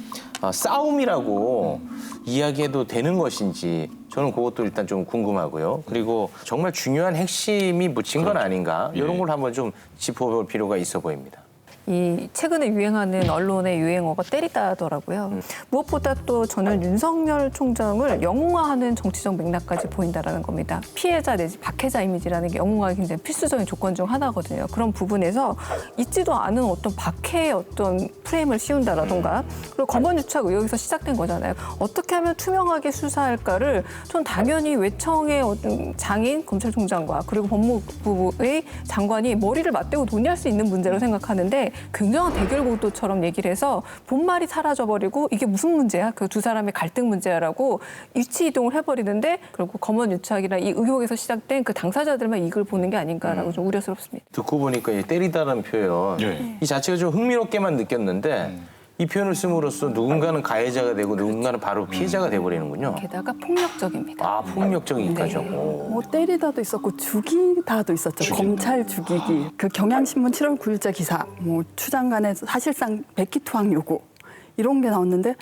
싸움이라고 이야기해도 되는 것인지 저는 그것도 일단 좀 궁금하고요. 그리고 정말 중요한 핵심이 묻힌 건 아닌가 이런 걸 한번 좀 짚어볼 필요가 있어 보입니다. 이 최근에 유행하는 언론의 유행어가 때리다더라고요. 무엇보다 또 저는 윤석열 총장을 영웅화하는 정치적 맥락까지 보인다라는 겁니다. 피해자 내지 박해자 이미지라는 게 영웅화가 굉장히 필수적인 조건 중 하나거든요. 그런 부분에서 있지도 않은 어떤 박해의 어떤 프레임을 씌운다라던가 그리고 검언유착 의혹에서 시작된 거잖아요. 어떻게 하면 투명하게 수사할까를 전 당연히 외청의 어떤 장인 검찰총장과 그리고 법무부의 장관이 머리를 맞대고 논의할 수 있는 문제로 생각하는데 굉장한 대결 구도처럼 얘기를 해서 본말이 사라져버리고 이게 무슨 문제야? 그 두 사람의 갈등 문제야라고 위치 이동을 해버리는데 결국 검언유착이나 이 의혹에서 시작된 그 당사자들만 이익을 보는 게 아닌가라고 좀 우려스럽습니다. 듣고 보니까 이 때리다라는 표현 이 자체가 좀 흥미롭게만 느꼈는데 이 표현을 씀으로써 누군가는 가해자가 되고 누군가는 바로 피해자가 돼버리는군요. 게다가 폭력적입니다. 아, 폭력적이니까요. 뭐 때리다도 있었고 죽이다도 있었죠. 검찰 죽이기. 그 경향신문 7월 9일자 기사, 뭐 추 장관의 사실상 백기투항 요구 이런 게 나왔는데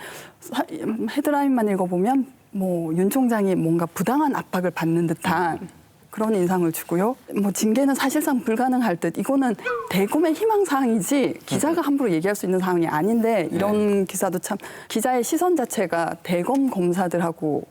헤드라인만 읽어보면 뭐 윤 총장이 뭔가 부당한 압박을 받는 듯한 그런 인상을 주고요. 뭐 징계는 사실상 불가능할 듯. 이거는 대검의 희망사항이지 기자가 함부로 얘기할 수 있는 상황이 아닌데 이런 기사도 참 기자의 시선 자체가 대검 검사들하고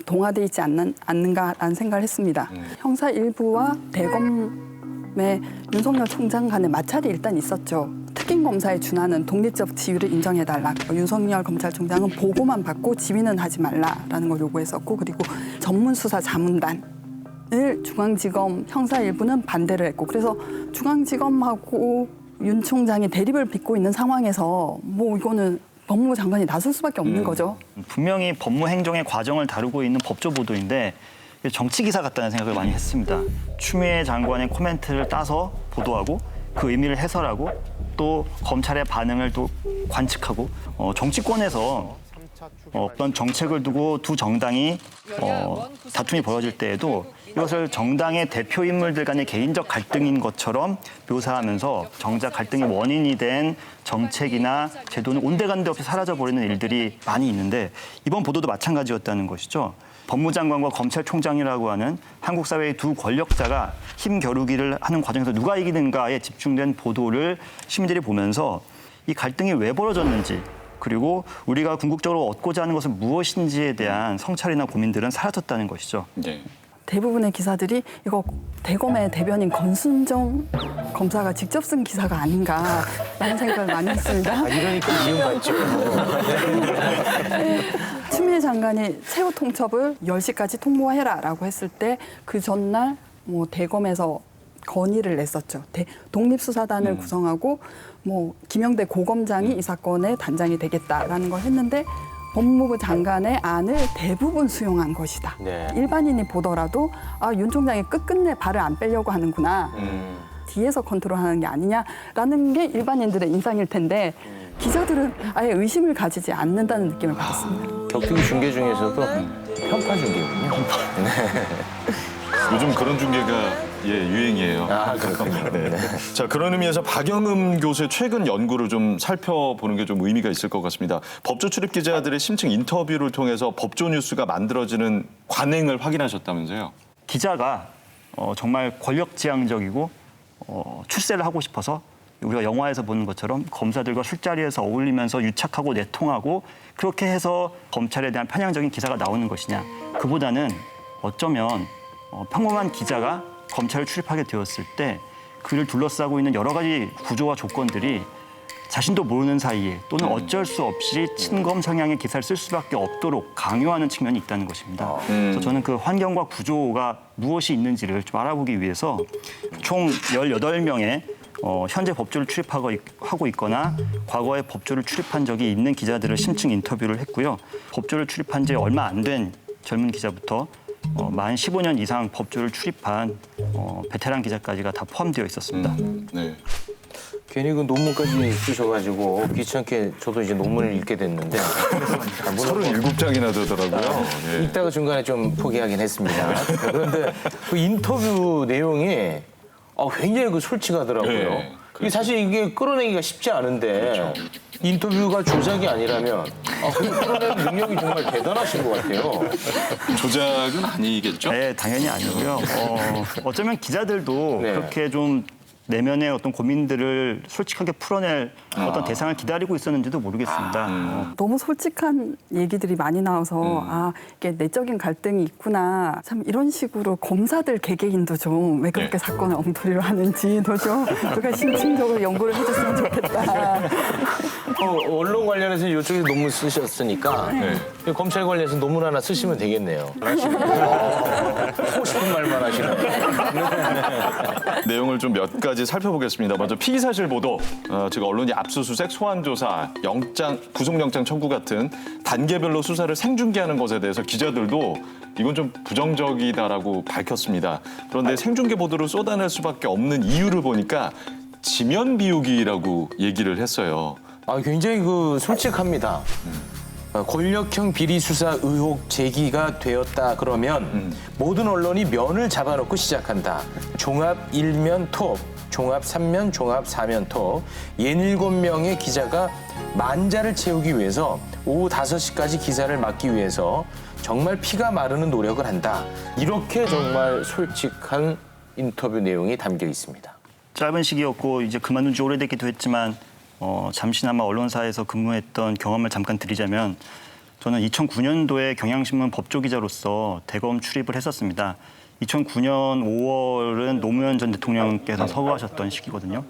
동화돼 있지 않는가라는 생각을 했습니다. 형사 1부와 대검의 윤석열 총장 간의 마찰이 일단 있었죠. 특임 검사에 준하는 독립적 지위를 인정해달라. 윤석열 검찰총장은 보고만 받고 지휘는 하지 말라라는 걸 요구했었고 그리고 전문수사 자문단 을 중앙지검 형사 일부는 반대를 했고 그래서 중앙지검하고 윤 총장이 대립을 빚고 있는 상황에서 뭐 이거는 법무부 장관이 나설 수밖에 없는 거죠. 분명히 법무행정의 과정을 다루고 있는 법조 보도인데 정치 기사 같다는 생각을 많이 했습니다. 추미애 장관의 코멘트를 따서 보도하고 그 의미를 해설하고 또 검찰의 반응을 또 관측하고 정치권에서 어떤 정책을 두고 두 정당이 다툼이 벌어질 때에도 이것을 정당의 대표 인물들 간의 개인적 갈등인 것처럼 묘사하면서 정작 갈등의 원인이 된 정책이나 제도는 온데간데 없이 사라져버리는 일들이 많이 있는데 이번 보도도 마찬가지였다는 것이죠. 법무장관과 검찰총장이라고 하는 한국 사회의 두 권력자가 힘 겨루기를 하는 과정에서 누가 이기는가에 집중된 보도를 시민들이 보면서 이 갈등이 왜 벌어졌는지 그리고 우리가 궁극적으로 얻고자 하는 것은 무엇인지에 대한 성찰이나 고민들은 사라졌다는 것이죠. 네. 대부분의 기사들이 이거 대검의 대변인 권순정 검사가 직접 쓴 기사가 아닌가라는 생각을 많이 했습니다. 이러니까 미움받죠. 추미애 장관이 최후 통첩을 10시까지 통보해라라고 했을 때 그 전날 뭐 대검에서 건의를 냈었죠. 독립수사단을 구성하고 뭐 김영대 고검장이 이 사건의 단장이 되겠다라는 걸 했는데 법무부 장관의 안을 대부분 수용한 것이다. 네. 일반인이 보더라도 윤 총장이 끝끝내 발을 안 빼려고 하는구나. 뒤에서 컨트롤하는 게 아니냐라는 게 일반인들의 인상일 텐데 기자들은 아예 의심을 가지지 않는다는 느낌을 받았습니다. 격투기 중계 중에서도 편파 중계군요. 요즘 그런 중계가 유행이에요. 아, 그렇군요. 네. 자, 그런 의미에서 박영흠 교수의 최근 연구를 좀 살펴보는 게 좀 의미가 있을 것 같습니다. 법조 출입 기자들의 심층 인터뷰를 통해서 법조 뉴스가 만들어지는 관행을 확인하셨다면서요? 기자가 정말 권력지향적이고 출세를 하고 싶어서 우리가 영화에서 보는 것처럼 검사들과 술자리에서 어울리면서 유착하고 내통하고 그렇게 해서 검찰에 대한 편향적인 기사가 나오는 것이냐. 그보다는 어쩌면 평범한 기자가 검찰을 출입하게 되었을 때 그를 둘러싸고 있는 여러 가지 구조와 조건들이 자신도 모르는 사이에 또는 어쩔 수 없이 친검 성향의 기사를 쓸 수밖에 없도록 강요하는 측면이 있다는 것입니다. 그래서 저는 그 환경과 구조가 무엇이 있는지를 좀 알아보기 위해서 총 18명의 현재 법조를 출입하고 있거나 과거에 법조를 출입한 적이 있는 기자들을 심층 인터뷰를 했고요. 법조를 출입한 지 얼마 안 된 젊은 기자부터 만 15년 이상 법조를 출입한 베테랑 기자까지가 다 포함되어 있었습니다. 네. 괜히 그 논문까지 쓰셔가지고 귀찮게 저도 이제 논문을 읽게 됐는데 37장이나 되더라고요. 예. 읽다가 중간에 좀 포기하긴 했습니다. 그런데 그 인터뷰 내용이 굉장히 그 솔직하더라고요. 네, 이게 사실 이게 끌어내기가 쉽지 않은데 인터뷰가 조작이 아니라면 그 끌어내는 능력이 정말 대단하신 것 같아요. 조작은 아니겠죠? 네, 당연히 아니고요. 어쩌면 기자들도 네. 그렇게 좀 내면의 어떤 고민들을 솔직하게 풀어낼 어떤 대상을 기다리고 있었는지도 모르겠습니다. 너무 솔직한 얘기들이 많이 나와서 이게 내적인 갈등이 있구나. 참 이런 식으로 검사들 개개인도 좀 왜 그렇게 사건을 엉터리로 하는지도 좀 누가 심층적으로 연구를 해줬으면 좋겠다. 언론 관련해서 이쪽에 논문 쓰셨으니까 검찰 관련해서 논문 하나 쓰시면 되겠네요. 하고 싶은 말만 하시네요. 내용을 좀 몇 가지 살펴보겠습니다. 먼저 피의 사실 보도, 즉 언론이 압수수색, 소환 조사, 구속영장 청구 같은 단계별로 수사를 생중계하는 것에 대해서 기자들도 이건 좀 부정적이다라고 밝혔습니다. 그런데 생중계 보도를 쏟아낼 수밖에 없는 이유를 보니까 지면 비우기라고 얘기를 했어요. 굉장히 그 솔직합니다. 권력형 비리 수사 의혹 제기가 되었다 그러면 모든 언론이 면을 잡아놓고 시작한다. 종합 1면 톱, 종합 3면, 종합 4면 톱. 67명의 기자가 만자를 채우기 위해서 오후 5시까지 기사를 맡기 위해서 정말 피가 마르는 노력을 한다. 이렇게 정말 솔직한 인터뷰 내용이 담겨 있습니다. 짧은 시기였고 이제 그만둔 지 오래됐기도 했지만 잠시나마 언론사에서 근무했던 경험을 잠깐 드리자면 저는 2009년도에 경향신문 법조기자로서 대검 출입을 했었습니다. 2009년 5월은 노무현 전 대통령께서 서거하셨던 시기거든요.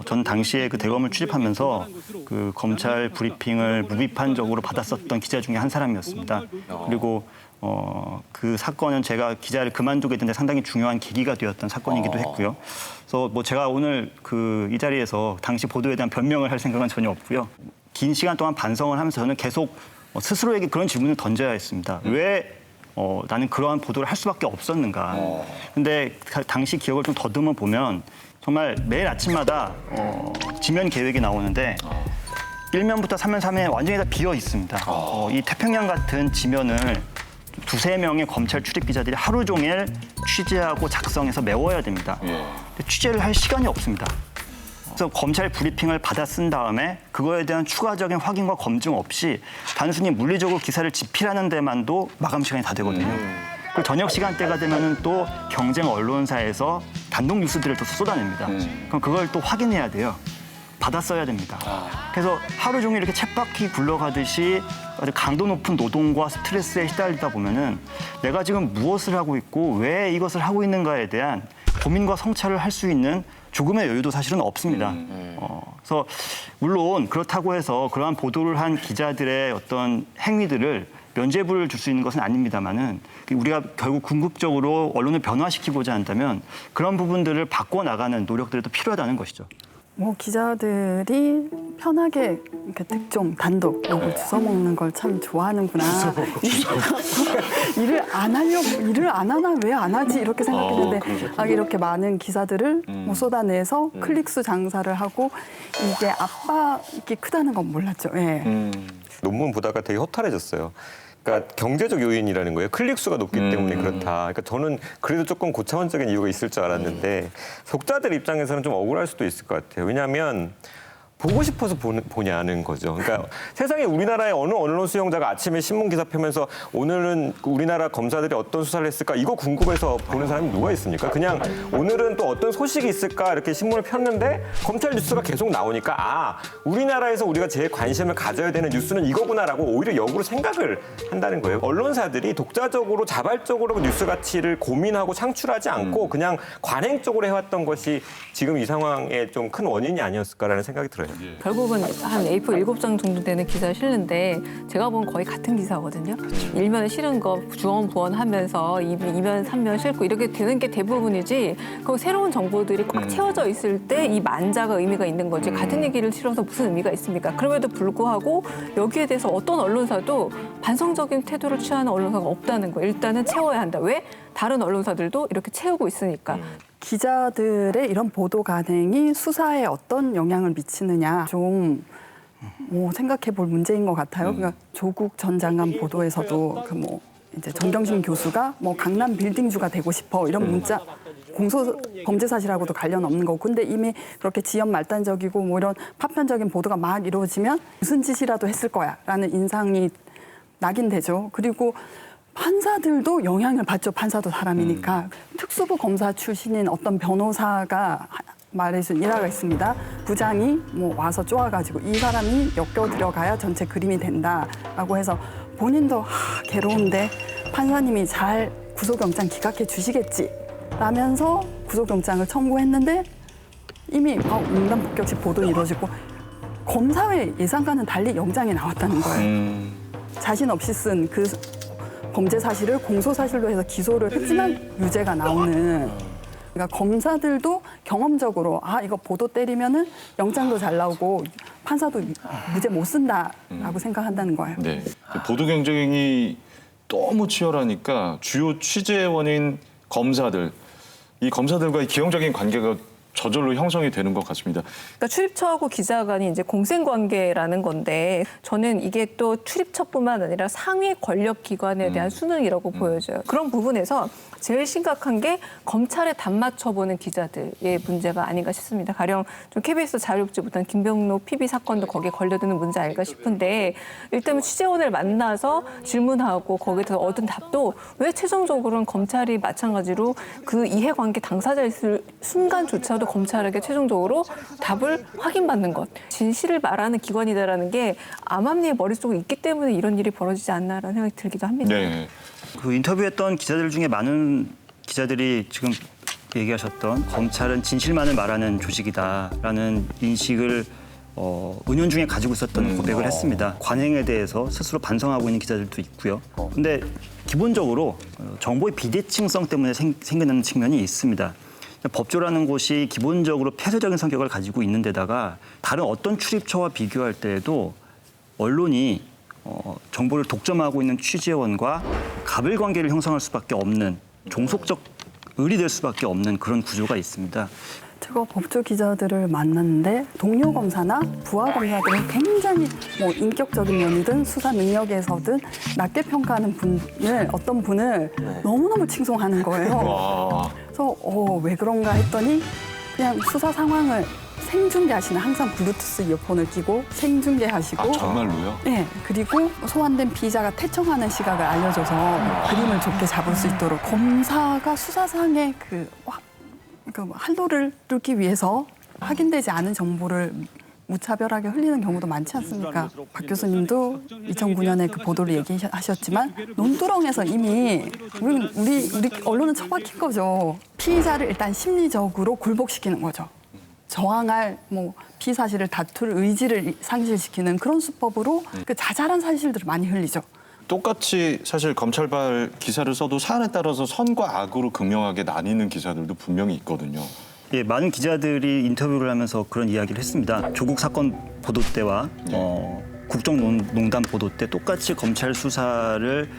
저는 당시에 그 대검을 출입하면서 그 검찰 브리핑을 무비판적으로 받았었던 기자 중에 한 사람이었습니다. 그리고 그 사건은 제가 기자를 그만두게 된 데 상당히 중요한 계기가 되었던 사건이기도 했고요. 그래서 뭐 제가 오늘 이 자리에서 당시 보도에 대한 변명을 할 생각은 전혀 없고요. 긴 시간 동안 반성을 하면서 저는 계속 스스로에게 그런 질문을 던져야 했습니다. 왜 나는 그러한 보도를 할 수밖에 없었는가. 근데 당시 기억을 좀 더듬어 보면 정말 매일 아침마다 지면 계획이 나오는데 1면부터 3면, 3면에 완전히 다 비어 있습니다. 이 태평양 같은 지면을 2~3명의 검찰 출입 기자들이 하루 종일 취재하고 작성해서 메워야 됩니다. 근데 취재를 할 시간이 없습니다. 그래서 검찰 브리핑을 받아 쓴 다음에 그거에 대한 추가적인 확인과 검증 없이 단순히 물리적으로 기사를 집필하는 데만도 마감 시간이 다 되거든요. 그리고 저녁 시간대가 되면은 또 경쟁 언론사에서 단독 뉴스들을 또 쏟아냅니다. 그럼 그걸 또 확인해야 돼요. 받아 써야 됩니다. 그래서 하루 종일 이렇게 쳇바퀴 굴러가듯이 아주 강도 높은 노동과 스트레스에 시달리다 보면은 내가 지금 무엇을 하고 있고 왜 이것을 하고 있는가에 대한 고민과 성찰을 할 수 있는 조금의 여유도 사실은 없습니다. 그래서 물론 그렇다고 해서 그러한 보도를 한 기자들의 어떤 행위들을 면죄부를 줄 수 있는 것은 아닙니다만은 우리가 결국 궁극적으로 언론을 변화시키고자 한다면 그런 부분들을 바꿔 나가는 노력들도 필요하다는 것이죠. 뭐 기자들이 편하게 이렇게 특종, 단독 요걸 주워 먹는 걸 참 좋아하는구나. 일을 안 하나 왜 안 하지 이렇게 생각했는데 이렇게 많은 기사들을 뭐 쏟아내서 클릭수 장사를 하고 이게 압박이 크다는 건 몰랐죠. 논문 보다가 되게 허탈해졌어요. 그러니까 경제적 요인이라는 거예요. 클릭수가 높기 때문에 그렇다. 그러니까 저는 그래도 조금 고차원적인 이유가 있을 줄 알았는데 속자들 입장에서는 좀 억울할 수도 있을 것 같아요. 왜냐하면 보고 싶어서 보냐는 거죠. 그러니까 세상에 우리나라의 어느 언론 수용자가 아침에 신문 기사 펴면서 오늘은 우리나라 검사들이 어떤 수사를 했을까 이거 궁금해서 보는 사람이 누가 있습니까? 그냥 오늘은 또 어떤 소식이 있을까 이렇게 신문을 폈는데 검찰 뉴스가 계속 나오니까 아 우리나라에서 우리가 제일 관심을 가져야 되는 뉴스는 이거구나라고 오히려 역으로 생각을 한다는 거예요. 언론사들이 독자적으로 자발적으로 뉴스 가치를 고민하고 창출하지 않고 그냥 관행적으로 해왔던 것이 지금 이 상황의 좀 큰 원인이 아니었을까라는 생각이 들어요. 결국은 한 A4 7장 정도 되는 기사를 실는데 제가 본 거의 같은 기사거든요. 일면에 실은 거 주원부원하면서 2면, 3면 실고 이렇게 되는 게 대부분이지 그 새로운 정보들이 꽉 채워져 있을 때 이 만자가 의미가 있는 거지 같은 얘기를 실어서 무슨 의미가 있습니까? 그럼에도 불구하고 여기에 대해서 어떤 언론사도 반성적인 태도를 취하는 언론사가 없다는 거예요. 일단은 채워야 한다. 왜? 다른 언론사들도 이렇게 채우고 있으니까. 기자들의 이런 보도 관행이 수사에 어떤 영향을 미치느냐 좀 생각해 볼 문제인 것 같아요. 그러니까 조국 전 장관 보도에서도 이제 정경심 교수가 강남 빌딩주가 되고 싶어 이런 문자 공소 범죄 사실하고도 관련 없는 거고 근데 이미 그렇게 지연 말단적이고 이런 파편적인 보도가 막 이루어지면 무슨 짓이라도 했을 거야라는 인상이 나긴 되죠. 그리고 판사들도 영향을 받죠. 판사도 사람이니까. 특수부 검사 출신인 어떤 변호사가 말해준 일화가 있습니다. 부장이 와서 쪼아가지고 이 사람이 엮여들어가야 전체 그림이 된다라고 해서 본인도 괴로운데 판사님이 잘 구속영장 기각해 주시겠지 라면서 구속영장을 청구했는데 이미 웅단폭격식 보도 이루어지고 검사의 예상과는 달리 영장이 나왔다는 거예요. 자신 없이 쓴 그 범죄 사실을 공소 사실로 해서 기소를 했지만 유죄가 나오는. 그러니까 검사들도 경험적으로 이거 보도 때리면은 영장도 잘 나오고 판사도 무죄 못 쓴다라고 생각한다는 거예요. 네. 보도 경쟁이 너무 치열하니까 주요 취재원인 검사들, 이 검사들과의 기형적인 관계가 저절로 형성이 되는 것 같습니다. 그러니까 출입처하고 기자 간이 이제 공생 관계라는 건데 저는 이게 또 출입처뿐만 아니라 상위 권력 기관에 대한 수능이라고 보여져요. 그런 부분에서 제일 심각한 게 검찰에 단맞춰보는 기자들의 문제가 아닌가 싶습니다. 가령 좀 KBS 자유롭지 못한 김병로 PB 사건도 거기에 걸려드는 문제 아닐까 싶은데 일단 취재원을 만나서 질문하고 거기서 얻은 답도 왜 최종적으로는 검찰이 마찬가지로 그 이해관계 당사자였을 순간조차도 검찰에게 최종적으로 답을 확인받는 것. 진실을 말하는 기관이다라는 게 암암리의 머릿속에 있기 때문에 이런 일이 벌어지지 않나라는 생각이 들기도 합니다. 네. 그 인터뷰했던 기자들 중에 많은 기자들이 지금 얘기하셨던 검찰은 진실만을 말하는 조직이다라는 인식을 은연중에 가지고 있었던 고백을 했습니다. 관행에 대해서 스스로 반성하고 있는 기자들도 있고요. 근데 기본적으로 정보의 비대칭성 때문에 생기는 측면이 있습니다. 법조라는 곳이 기본적으로 폐쇄적인 성격을 가지고 있는 데다가 다른 어떤 출입처와 비교할 때에도 언론이 정보를 독점하고 있는 취재원과 갑을 관계를 형성할 수밖에 없는 종속적 을이 될 수밖에 없는 그런 구조가 있습니다. 제가 법조 기자들을 만났는데 동료 검사나 부하 검사들은 굉장히 인격적인 면이든 수사 능력에서든 낮게 평가하는 어떤 분을 너무너무 칭송하는 거예요. 그래서 왜 그런가 했더니 그냥 수사 상황을 생중계하시는 항상 블루투스 이어폰을 끼고 생중계하시고 정말로요? 네. 그리고 소환된 피의자가 태청하는 시각을 알려줘서 그림을 좋게 잡을 수 있도록 검사가 수사상의 그 할도를 뚫기 위해서 확인되지 않은 정보를 무차별하게 흘리는 경우도 많지 않습니까? 박 교수님도 2009년에 그 보도를 얘기하셨지만 논두렁에서 이미 우리 언론은 처박힌 거죠. 피의자를 일단 심리적으로 굴복시키는 거죠. 저항할 피의 사실을 다툴 의지를 상실시키는 그런 수법으로 그 자잘한 사실들을 많이 흘리죠. 똑같이 사실 검찰발 기사를 써도 사안에 따라서 선과 악으로 극명하게 나뉘는 기사들도 분명히 있거든요. 예, 많은 기자들이 인터뷰를 하면서 그런 이야기를 했습니다. 조국 사건 보도 때와 국정농단 보도 때 똑같이 검찰 수사를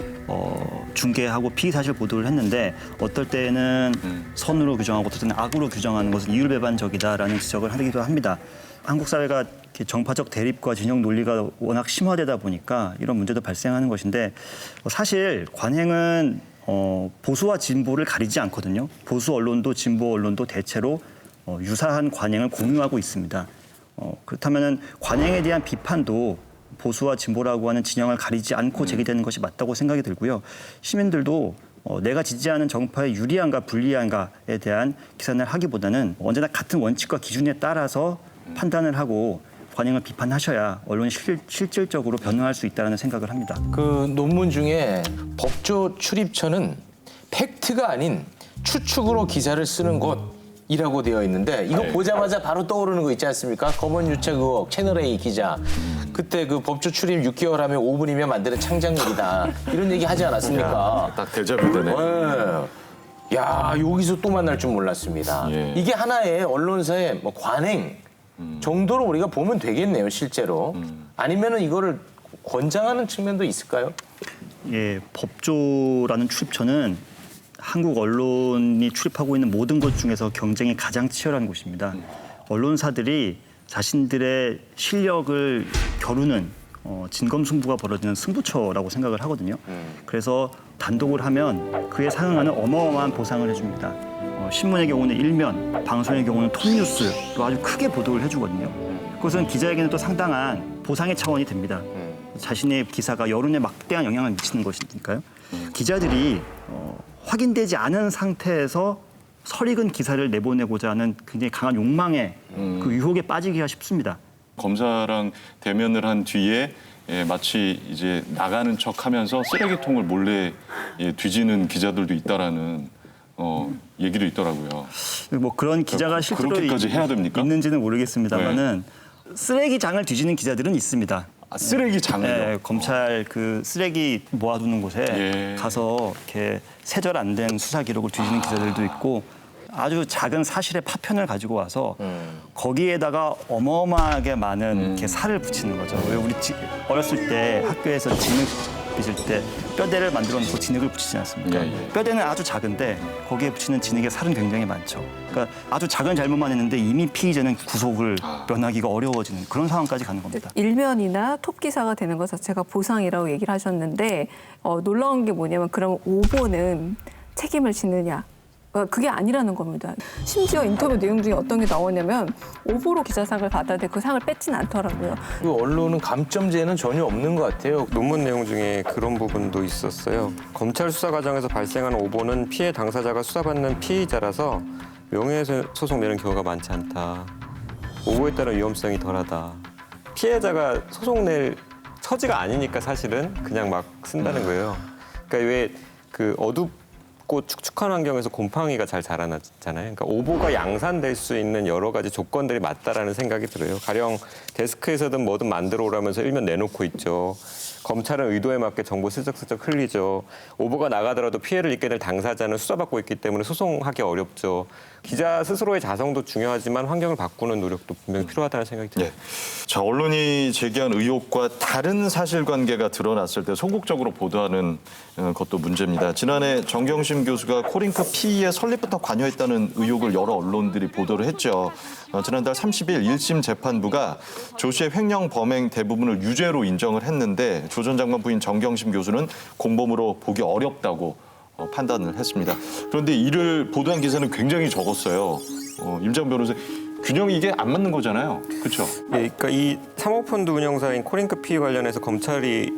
중계하고 피의사실 보도를 했는데 어떨 때는 선으로 규정하고 어떨 때는 악으로 규정하는 것은 이율배반적이다라는 지적을 하기도 합니다. 한국 사회가 정파적 대립과 진영 논리가 워낙 심화되다 보니까 이런 문제도 발생하는 것인데 사실 관행은 보수와 진보를 가리지 않거든요. 보수 언론도 진보 언론도 대체로 유사한 관행을 공유하고 있습니다. 그렇다면은 관행에 대한 비판도 보수와 진보라고 하는 진영을 가리지 않고 제기되는 것이 맞다고 생각이 들고요. 시민들도 내가 지지하는 정파에 유리한가 불리한가에 대한 계산을 하기보다는 언제나 같은 원칙과 기준에 따라서 판단을 하고 관행을 비판하셔야 언론이 실질적으로 변화할 수 있다는 생각을 합니다. 그 논문 중에 법조 출입처는 팩트가 아닌 추측으로 기사를 쓰는 곳이라고 되어 있는데 이거 보자마자 바로 떠오르는 거 있지 않습니까? 검언 유착 의혹 채널A 기자. 그때 그 법조 출입 6개월 하면 5분이면 만드는 창작물이다. 이런 얘기 하지 않았습니까? 딱 데자뷰되네. 네. 야, 여기서 또 만날 줄 몰랐습니다. 예. 이게 하나의 언론사의 뭐 관행 정도로 우리가 보면 되겠네요, 실제로. 아니면은 이거를 권장하는 측면도 있을까요? 예, 법조라는 출입처는 한국 언론이 출입하고 있는 모든 곳 중에서 경쟁이 가장 치열한 곳입니다. 언론사들이 자신들의 실력을 겨루는 진검승부가 벌어지는 승부처라고 생각을 하거든요. 그래서 단독을 하면 그에 상응하는 어마어마한 보상을 해줍니다. 신문의 경우는 일면, 방송의 경우는 톱뉴스로 아주 크게 보도를 해주거든요. 그것은 기자에게는 또 상당한 보상의 차원이 됩니다. 자신의 기사가 여론에 막대한 영향을 미치는 것이니까요. 기자들이 확인되지 않은 상태에서 설익은 기사를 내보내고자 하는 굉장히 강한 욕망에 그 유혹에 빠지기가 쉽습니다. 검사랑 대면을 한 뒤에 마치 이제 나가는 척하면서 쓰레기통을 몰래 뒤지는 기자들도 있다라는 얘기도 있더라고요. 뭐 그런 기자가 실제로 그렇게까지 해야 됩니까? 있는지는 모르겠습니다만은 쓰레기장을 뒤지는 기자들은 있습니다. 쓰레기장을요? 네, 검찰 그 쓰레기 모아두는 곳에 예. 가서 이렇게 세절 안 된 수사 기록을 뒤지는 기자들도 있고 아주 작은 사실의 파편을 가지고 와서 거기에다가 어마어마하게 많은 이렇게 살을 붙이는 거죠. 왜 우리 어렸을 때 학교에서 진흙 빚을 때 뼈대를 만들어 놓고 진흙을 붙이지 않습니까? 예, 예. 뼈대는 아주 작은데 거기에 붙이는 진흙의 살은 굉장히 많죠. 그러니까 아주 작은 잘못만 했는데 이미 피의자는 구속을 면하기가 어려워지는 그런 상황까지 가는 겁니다. 일면이나 톱 기사가 되는 것 자체가 보상이라고 얘기를 하셨는데 놀라운 게 뭐냐면 그럼 오보는 책임을 지느냐? 그게 아니라는 겁니다. 심지어 인터뷰 내용 중에 어떤 게 나오냐면 오보로 기자상을 받았는데 그 상을 뺏지는 않더라고요. 그 언론은 감점제는 전혀 없는 것 같아요. 논문 내용 중에 그런 부분도 있었어요. 검찰 수사 과정에서 발생하는 오보는 피해 당사자가 수사받는 피의자라서 명예소송 내는 경우가 많지 않다. 오보에 따른 위험성이 덜하다. 피해자가 소송 낼 처지가 아니니까 사실은 그냥 막 쓴다는 거예요. 그러니까 왜 그 어둡고 축축한 환경에서 곰팡이가 잘 자라나잖아요. 그러니까 오보가 양산될 수 있는 여러 가지 조건들이 맞다라는 생각이 들어요. 가령 데스크에서든 뭐든 만들어 오라면서 일면 내놓고 있죠. 검찰은 의도에 맞게 정보 슬쩍슬쩍 흘리죠. 오보가 나가더라도 피해를 입게 될 당사자는 수사받고 있기 때문에 소송하기 어렵죠. 기자 스스로의 자성도 중요하지만 환경을 바꾸는 노력도 분명히 필요하다는 생각이 들어요. 네. 자, 언론이 제기한 의혹과 다른 사실관계가 드러났을 때 소극적으로 보도하는 것도 문제입니다. 지난해 정경심 교수가 코링크 피의의 설립부터 관여했다는 의혹을 여러 언론들이 보도를 했죠. 지난달 30일 1심 재판부가 조 씨의 횡령 범행 대부분을 유죄로 인정을 했는데 조 전 장관 부인 정경심 교수는 공범으로 보기 어렵다고 판단을 했습니다. 그런데 이를 보도한 기사는 굉장히 적었어요. 임장 변호사, 균형이 이게 안 맞는 거잖아요. 그렇죠? 예, 그러니까 이 사모펀드 운영사인 코링크 피의 관련해서 검찰이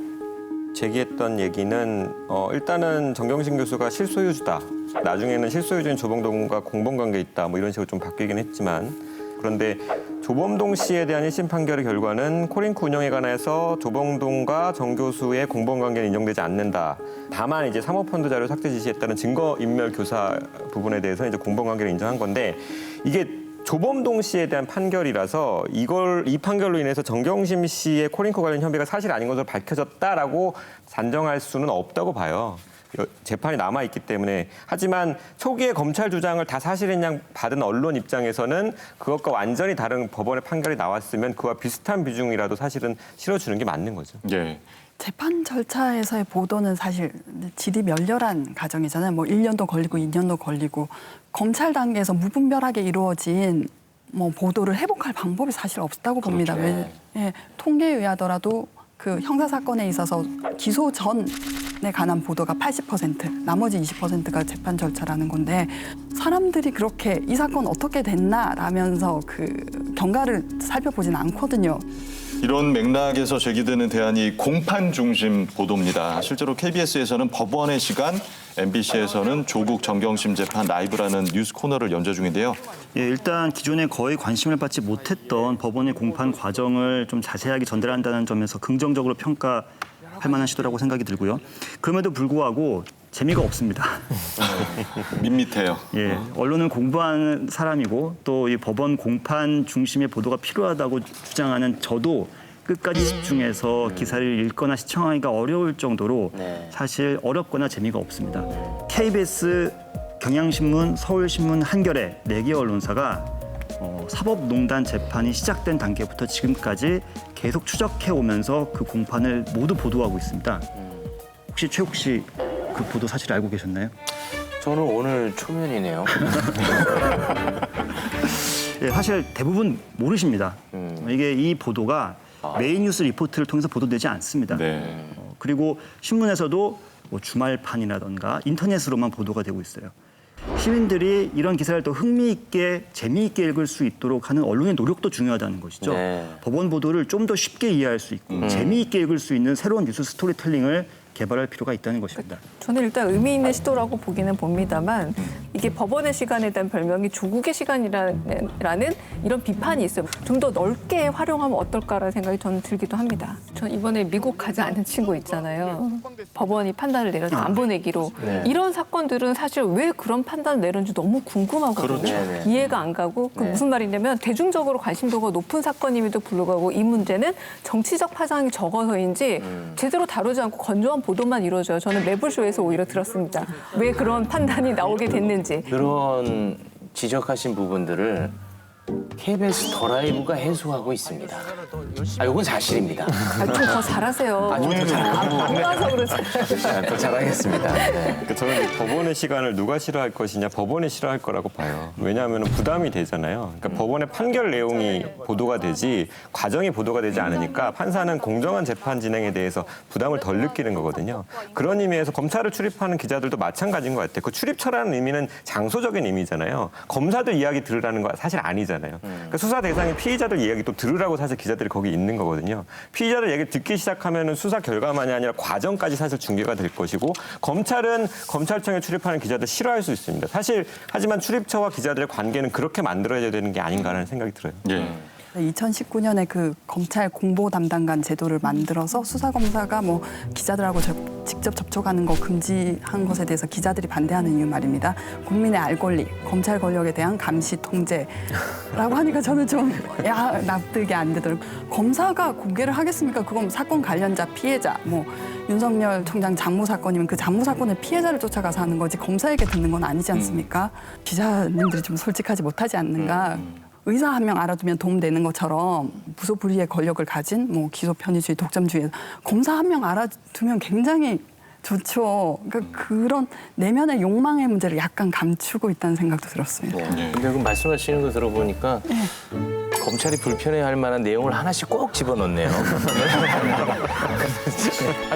제기했던 얘기는 일단은 정경심 교수가 실소유주다. 나중에는 실소유주인 조범동과 공범관계에 있다. 뭐 이런 식으로 좀 바뀌긴 했지만 그런데 조범동 씨에 대한 1심 판결의 결과는 코링크 운영에 관해서 조범동과 정 교수의 공범관계는 인정되지 않는다. 다만 이제 사모펀드 자료 삭제 지시했다는 증거인멸 교사 부분에 대해서 이제 공범관계를 인정한 건데 이게 조범동 씨에 대한 판결이라서 이 판결로 인해서 정경심 씨의 코링크 관련 혐의가 사실 아닌 것으로 밝혀졌다라고 단정할 수는 없다고 봐요. 재판이 남아있기 때문에. 하지만 초기에 검찰 주장을 다 사실인 양 받은 언론 입장에서는 그것과 완전히 다른 법원의 판결이 나왔으면 그와 비슷한 비중이라도 사실은 실어주는 게 맞는 거죠. 예. 재판 절차에서의 보도는 사실 질이 멸렬한 과정이잖아요. 뭐 1년도 걸리고 2년도 걸리고 검찰 단계에서 무분별하게 이루어진 뭐 보도를 회복할 방법이 사실 없다고 봅니다. 그렇죠. 통계에 의하더라도 그 형사 사건에 있어서 기소 전에 관한 보도가 80%, 나머지 20%가 재판 절차라는 건데 사람들이 그렇게 이 사건 어떻게 됐나라면서 그 경과를 살펴보진 않거든요. 이런 맥락에서 제기되는 대안이 공판 중심 보도입니다. 실제로 KBS에서는 법원의 시간, MBC에서는 조국 정경심 재판 라이브라는 뉴스 코너를 연재 중인데요. 예, 일단 기존에 거의 관심을 받지 못했던 법원의 공판 과정을 좀 자세하게 전달한다는 점에서 긍정적으로 평가할 만한 시도라고 생각이 들고요. 그럼에도 불구하고 재미가 없습니다. 밋밋해요. 예, 언론은 공부하는 사람이고 또 이 법원 공판 중심의 보도가 필요하다고 주장하는 저도 끝까지 집중해서 기사를 읽거나 시청하기가 어려울 정도로 사실 어렵거나 재미가 없습니다. KBS, 경향신문, 서울신문, 한겨레 4개 언론사가 사법농단 재판이 시작된 단계부터 지금까지 계속 추적해 오면서 그 공판을 모두 보도하고 있습니다. 혹시 최욱 씨 그 보도 사실 알고 계셨나요? 저는 오늘 초면이네요. 예, 사실 대부분 모르십니다. 이게 이 보도가 메인 뉴스 리포트를 통해서 보도되지 않습니다. 네. 그리고 신문에서도 뭐 주말판이라던가 인터넷으로만 보도가 되고 있어요. 시민들이 이런 기사를 더 흥미있게 재미있게 읽을 수 있도록 하는 언론의 노력도 중요하다는 것이죠. 네. 법원 보도를 좀 더 쉽게 이해할 수 있고 재미있게 읽을 수 있는 새로운 뉴스 스토리텔링을 개발할 필요가 있다는 것입니다. 저는 일단 의미 있는 시도라고 보기는 봅니다만 이게 법원의 시간에 대한 별명이 조국의 시간이라는 이런 비판이 있어요. 좀 더 넓게 활용하면 어떨까라는 생각이 저는 들기도 합니다. 전 이번에 미국 가지 않은 친구 있잖아요. 법원이 판단을 내려서 안 보내기로. 이런 사건들은 사실 왜 그런 판단을 내렸는지 너무 궁금하거든요. 그렇죠. 이해가 안 가고 그 무슨 말이냐면 대중적으로 관심도가 높은 사건임에도 불구하고 이 문제는 정치적 파장이 적어서인지 제대로 다루지 않고 건조한 보도만 이루어져요. 저는 매불쇼에서 오히려 들었습니다. 왜 그런 판단이 나오게 됐는지. 그런 지적하신 부분들을 KBS 더 라이브가 해소하고 있습니다. 이건 사실입니다. 좀 더 잘하세요. 안 가서 그러죠. 더 잘하겠습니다. 네. 그러니까 저는 이 법원의 시간을 누가 싫어할 것이냐, 법원이 싫어할 거라고 봐요. 왜냐하면 부담이 되잖아요. 그러니까 법원의 판결 내용이 보도가 되지 과정이 보도가 되지 않으니까 판사는 공정한 재판 진행에 대해서 부담을 덜 느끼는 거거든요. 그런 의미에서 검찰을 출입하는 기자들도 마찬가지인 것 같아요. 그 출입처라는 의미는 장소적인 의미잖아요. 검사들 이야기 들으라는 거 사실 아니잖아요. 그러니까 수사 대상이 피의자들 이야기 또 들으라고 사실 기자들이 거기 있는 거거든요. 피의자들 얘기를 듣기 시작하면 수사 결과만이 아니라 과정까지 사실 중계가 될 것이고 검찰은 검찰청에 출입하는 기자들 싫어할 수 있습니다. 사실 하지만 출입처와 기자들의 관계는 그렇게 만들어야 되는 게 아닌가라는 생각이 들어요. 예. 2019년에 그 검찰 공보 담당관 제도를 만들어서 수사검사가 뭐 기자들하고 직접 접촉하는 거 금지한 것에 대해서 기자들이 반대하는 이유 말입니다. 국민의 알 권리, 검찰 권력에 대한 감시 통제라고 하니까 저는 좀 납득이 안 되더라고요. 검사가 공개를 하겠습니까? 그건 사건 관련자, 피해자, 뭐 윤석열 총장 장모 사건이면 그 장모 사건의 피해자를 쫓아가서 하는 거지 검사에게 듣는 건 아니지 않습니까? 기자님들이 좀 솔직하지 못하지 않는가. 의사 한 명 알아두면 도움되는 것처럼 무소불위의 권력을 가진 뭐 기소 편의주의, 독점주의 검사 한 명 알아두면 굉장히 좋죠. 그러니까 그런 내면의 욕망의 문제를 약간 감추고 있다는 생각도 들었어요. 근데 그 말씀하시는 거 들어보니까 검찰이 불편해할 만한 내용을 하나씩 꼭 집어넣네요.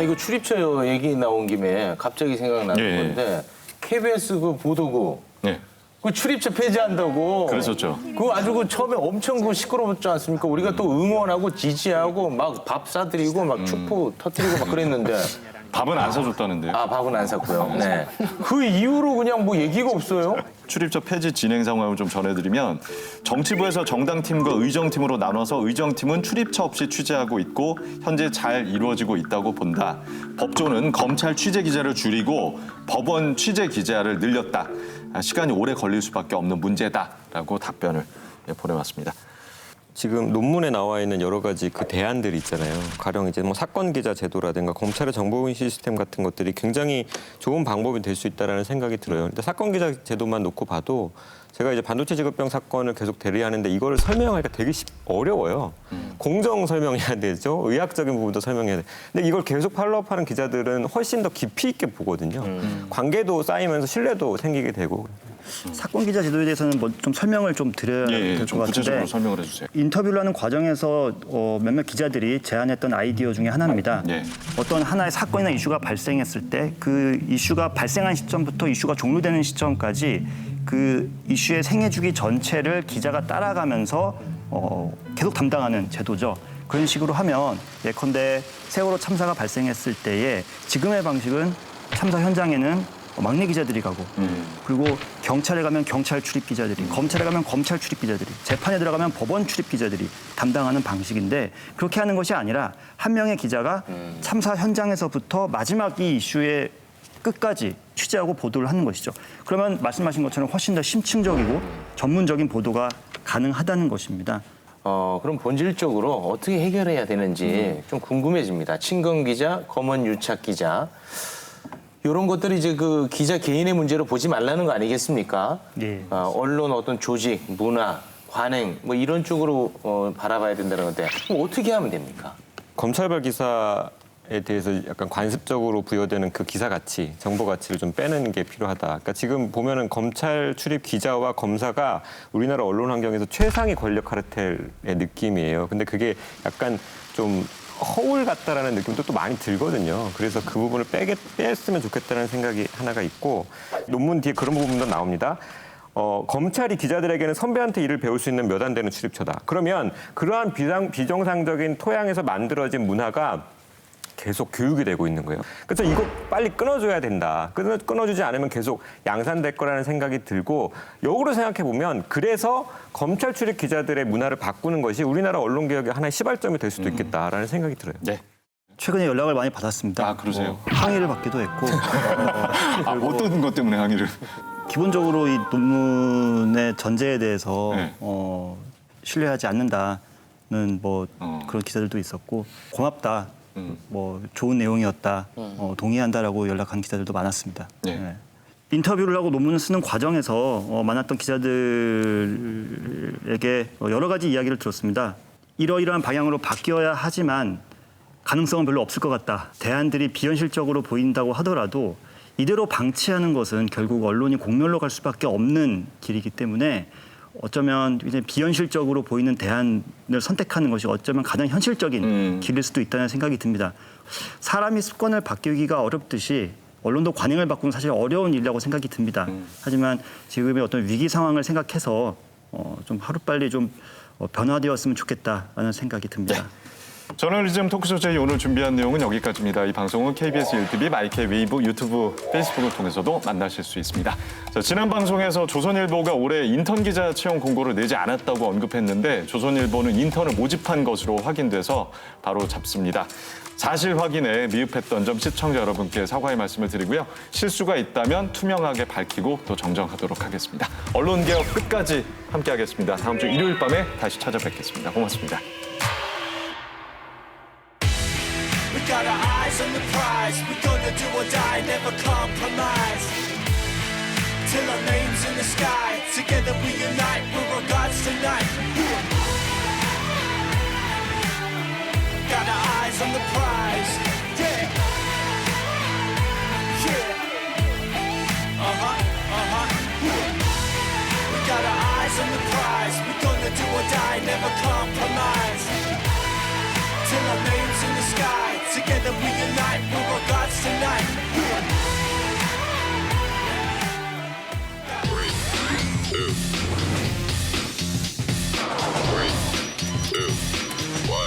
이거 출입처 얘기 나온 김에 갑자기 생각나는 건데 KBS 그 보도국 그 출입처 폐지한다고. 그랬었죠. 그거 아주 그 처음에 엄청 그 시끄러웠지 않습니까? 우리가 또 응원하고 지지하고 막 밥 사드리고 막 축포 터뜨리고 막 그랬는데. 밥은 안 사줬다는데요. 밥은 안 샀고요. 네. 그 이후로 그냥 뭐 얘기가 없어요. 출입처 폐지 진행 상황을 좀 전해드리면 정치부에서 정당팀과 의정팀으로 나눠서 의정팀은 출입처 없이 취재하고 있고 현재 잘 이루어지고 있다고 본다. 법조는 검찰 취재 기자를 줄이고 법원 취재 기자를 늘렸다. 시간이 오래 걸릴 수밖에 없는 문제다라고 답변을 보내왔습니다. 지금 논문에 나와 있는 여러 가지 그 대안들이 있잖아요. 가령 이제 뭐 사건 기자 제도라든가 검찰의 정보인 시스템 같은 것들이 굉장히 좋은 방법이 될 수 있다라는 생각이 들어요. 근데 사건 기자 제도만 놓고 봐도 제가 이제 반도체 지급병 사건을 계속 대리하는데 이거를 설명하기가 되게 어려워요. 공정 설명해야 되죠. 의학적인 부분도 설명해야 돼. 근데 이걸 계속 팔로우하는 기자들은 훨씬 더 깊이 있게 보거든요. 관계도 쌓이면서 신뢰도 생기게 되고. 사건 기자 제도에 대해서는 뭐 좀 설명을 좀 드려야 될 것 좀 같은데 구체적으로 설명을 해주세요. 인터뷰를 하는 과정에서 몇몇 기자들이 제안했던 아이디어 중에 하나입니다. 네. 어떤 하나의 사건이나 이슈가 발생했을 때 그 이슈가 발생한 시점부터 이슈가 종료되는 시점까지 그 이슈의 생애 주기 전체를 기자가 따라가면서 계속 담당하는 제도죠. 그런 식으로 하면 예컨대 세월호 참사가 발생했을 때에 지금의 방식은 참사 현장에는 막내 기자들이 가고 그리고 경찰에 가면 경찰 출입 기자들이, 검찰에 가면 검찰 출입 기자들이, 재판에 들어가면 법원 출입 기자들이 담당하는 방식인데 그렇게 하는 것이 아니라 한 명의 기자가 참사 현장에서부터 마지막 이 이슈의 끝까지 취재하고 보도를 하는 것이죠. 그러면 말씀하신 것처럼 훨씬 더 심층적이고 전문적인 보도가 가능하다는 것입니다. 그럼 본질적으로 어떻게 해결해야 되는지 좀 궁금해집니다. 친검 기자, 검언 유착 기자. 이런 것들이 이제 그 기자 개인의 문제로 보지 말라는 거 아니겠습니까? 예. 언론 어떤 조직, 문화, 관행 뭐 이런 쪽으로 바라봐야 된다는 건데 그럼 어떻게 하면 됩니까? 검찰발 기사에 대해서 약간 관습적으로 부여되는 그 기사 가치, 정보 가치를 좀 빼는 게 필요하다. 그러니까 지금 보면은 검찰 출입 기자와 검사가 우리나라 언론 환경에서 최상위 권력 카르텔의 느낌이에요. 근데 그게 약간 좀 허울 같다라는 느낌도 또 많이 들거든요. 그래서 그 부분을 뺐으면 좋겠다는 생각이 하나가 있고 논문 뒤에 그런 부분도 나옵니다. 검찰이 기자들에게는 선배한테 일을 배울 수 있는 몇 안 되는 출입처다. 그러면 그러한 비정상적인 토양에서 만들어진 문화가 계속 교육이 되고 있는 거예요. 그래서 이거 빨리 끊어줘야 된다. 끊어주지 않으면 계속 양산될 거라는 생각이 들고 역으로 생각해 보면 그래서 검찰 출입 기자들의 문화를 바꾸는 것이 우리나라 언론 개혁의 하나의 시발점이 될 수도 있겠다라는 생각이 들어요. 네. 최근에 연락을 많이 받았습니다. 아, 그러세요? 항의를 받기도 했고 어떤 것 때문에 항의를? 기본적으로 이 논문의 전제에 대해서 네. 신뢰하지 않는다는 뭐 그런 기사들도 있었고 고맙다. 뭐 좋은 내용이었다, 동의한다라고 연락한 기자들도 많았습니다. 네. 네. 인터뷰를 하고 논문을 쓰는 과정에서 만났던 기자들에게 여러 가지 이야기를 들었습니다. 이러이러한 방향으로 바뀌어야 하지만 가능성은 별로 없을 것 같다. 대안들이 비현실적으로 보인다고 하더라도 이대로 방치하는 것은 결국 언론이 공멸로 갈 수밖에 없는 길이기 때문에 어쩌면 이제 비현실적으로 보이는 대안을 선택하는 것이 어쩌면 가장 현실적인 길일 수도 있다는 생각이 듭니다. 사람이 습관을 바뀌기가 어렵듯이 언론도 관행을 바꾸는 사실 어려운 일이라고 생각이 듭니다. 하지만 지금의 어떤 위기 상황을 생각해서 좀 하루빨리 좀 변화되었으면 좋겠다라는 생각이 듭니다. 네. 저널리즘 토크쇼 제이 오늘 준비한 내용은 여기까지입니다. 이 방송은 KBS 1TV, 마이케이 웨이브, 유튜브, 페이스북을 통해서도 만나실 수 있습니다. 자, 지난 방송에서 조선일보가 올해 인턴 기자 채용 공고를 내지 않았다고 언급했는데 조선일보는 인턴을 모집한 것으로 확인돼서 바로 잡습니다. 사실 확인에 미흡했던 점 시청자 여러분께 사과의 말씀을 드리고요. 실수가 있다면 투명하게 밝히고 또 정정하도록 하겠습니다. 언론개혁 끝까지 함께하겠습니다. 다음 주 일요일 밤에 다시 찾아뵙겠습니다. 고맙습니다. We got our eyes on the prize. We're gonna do or die, never compromise. Till our name's in the sky. Together we unite, we're all gods tonight. Got our eyes on the prize. Yeah. Yeah. We got our eyes on the prize. We're gonna do or die, never compromise. Till our name's in the sky. Together we unite, we're all gods tonight. 3, 2, 1.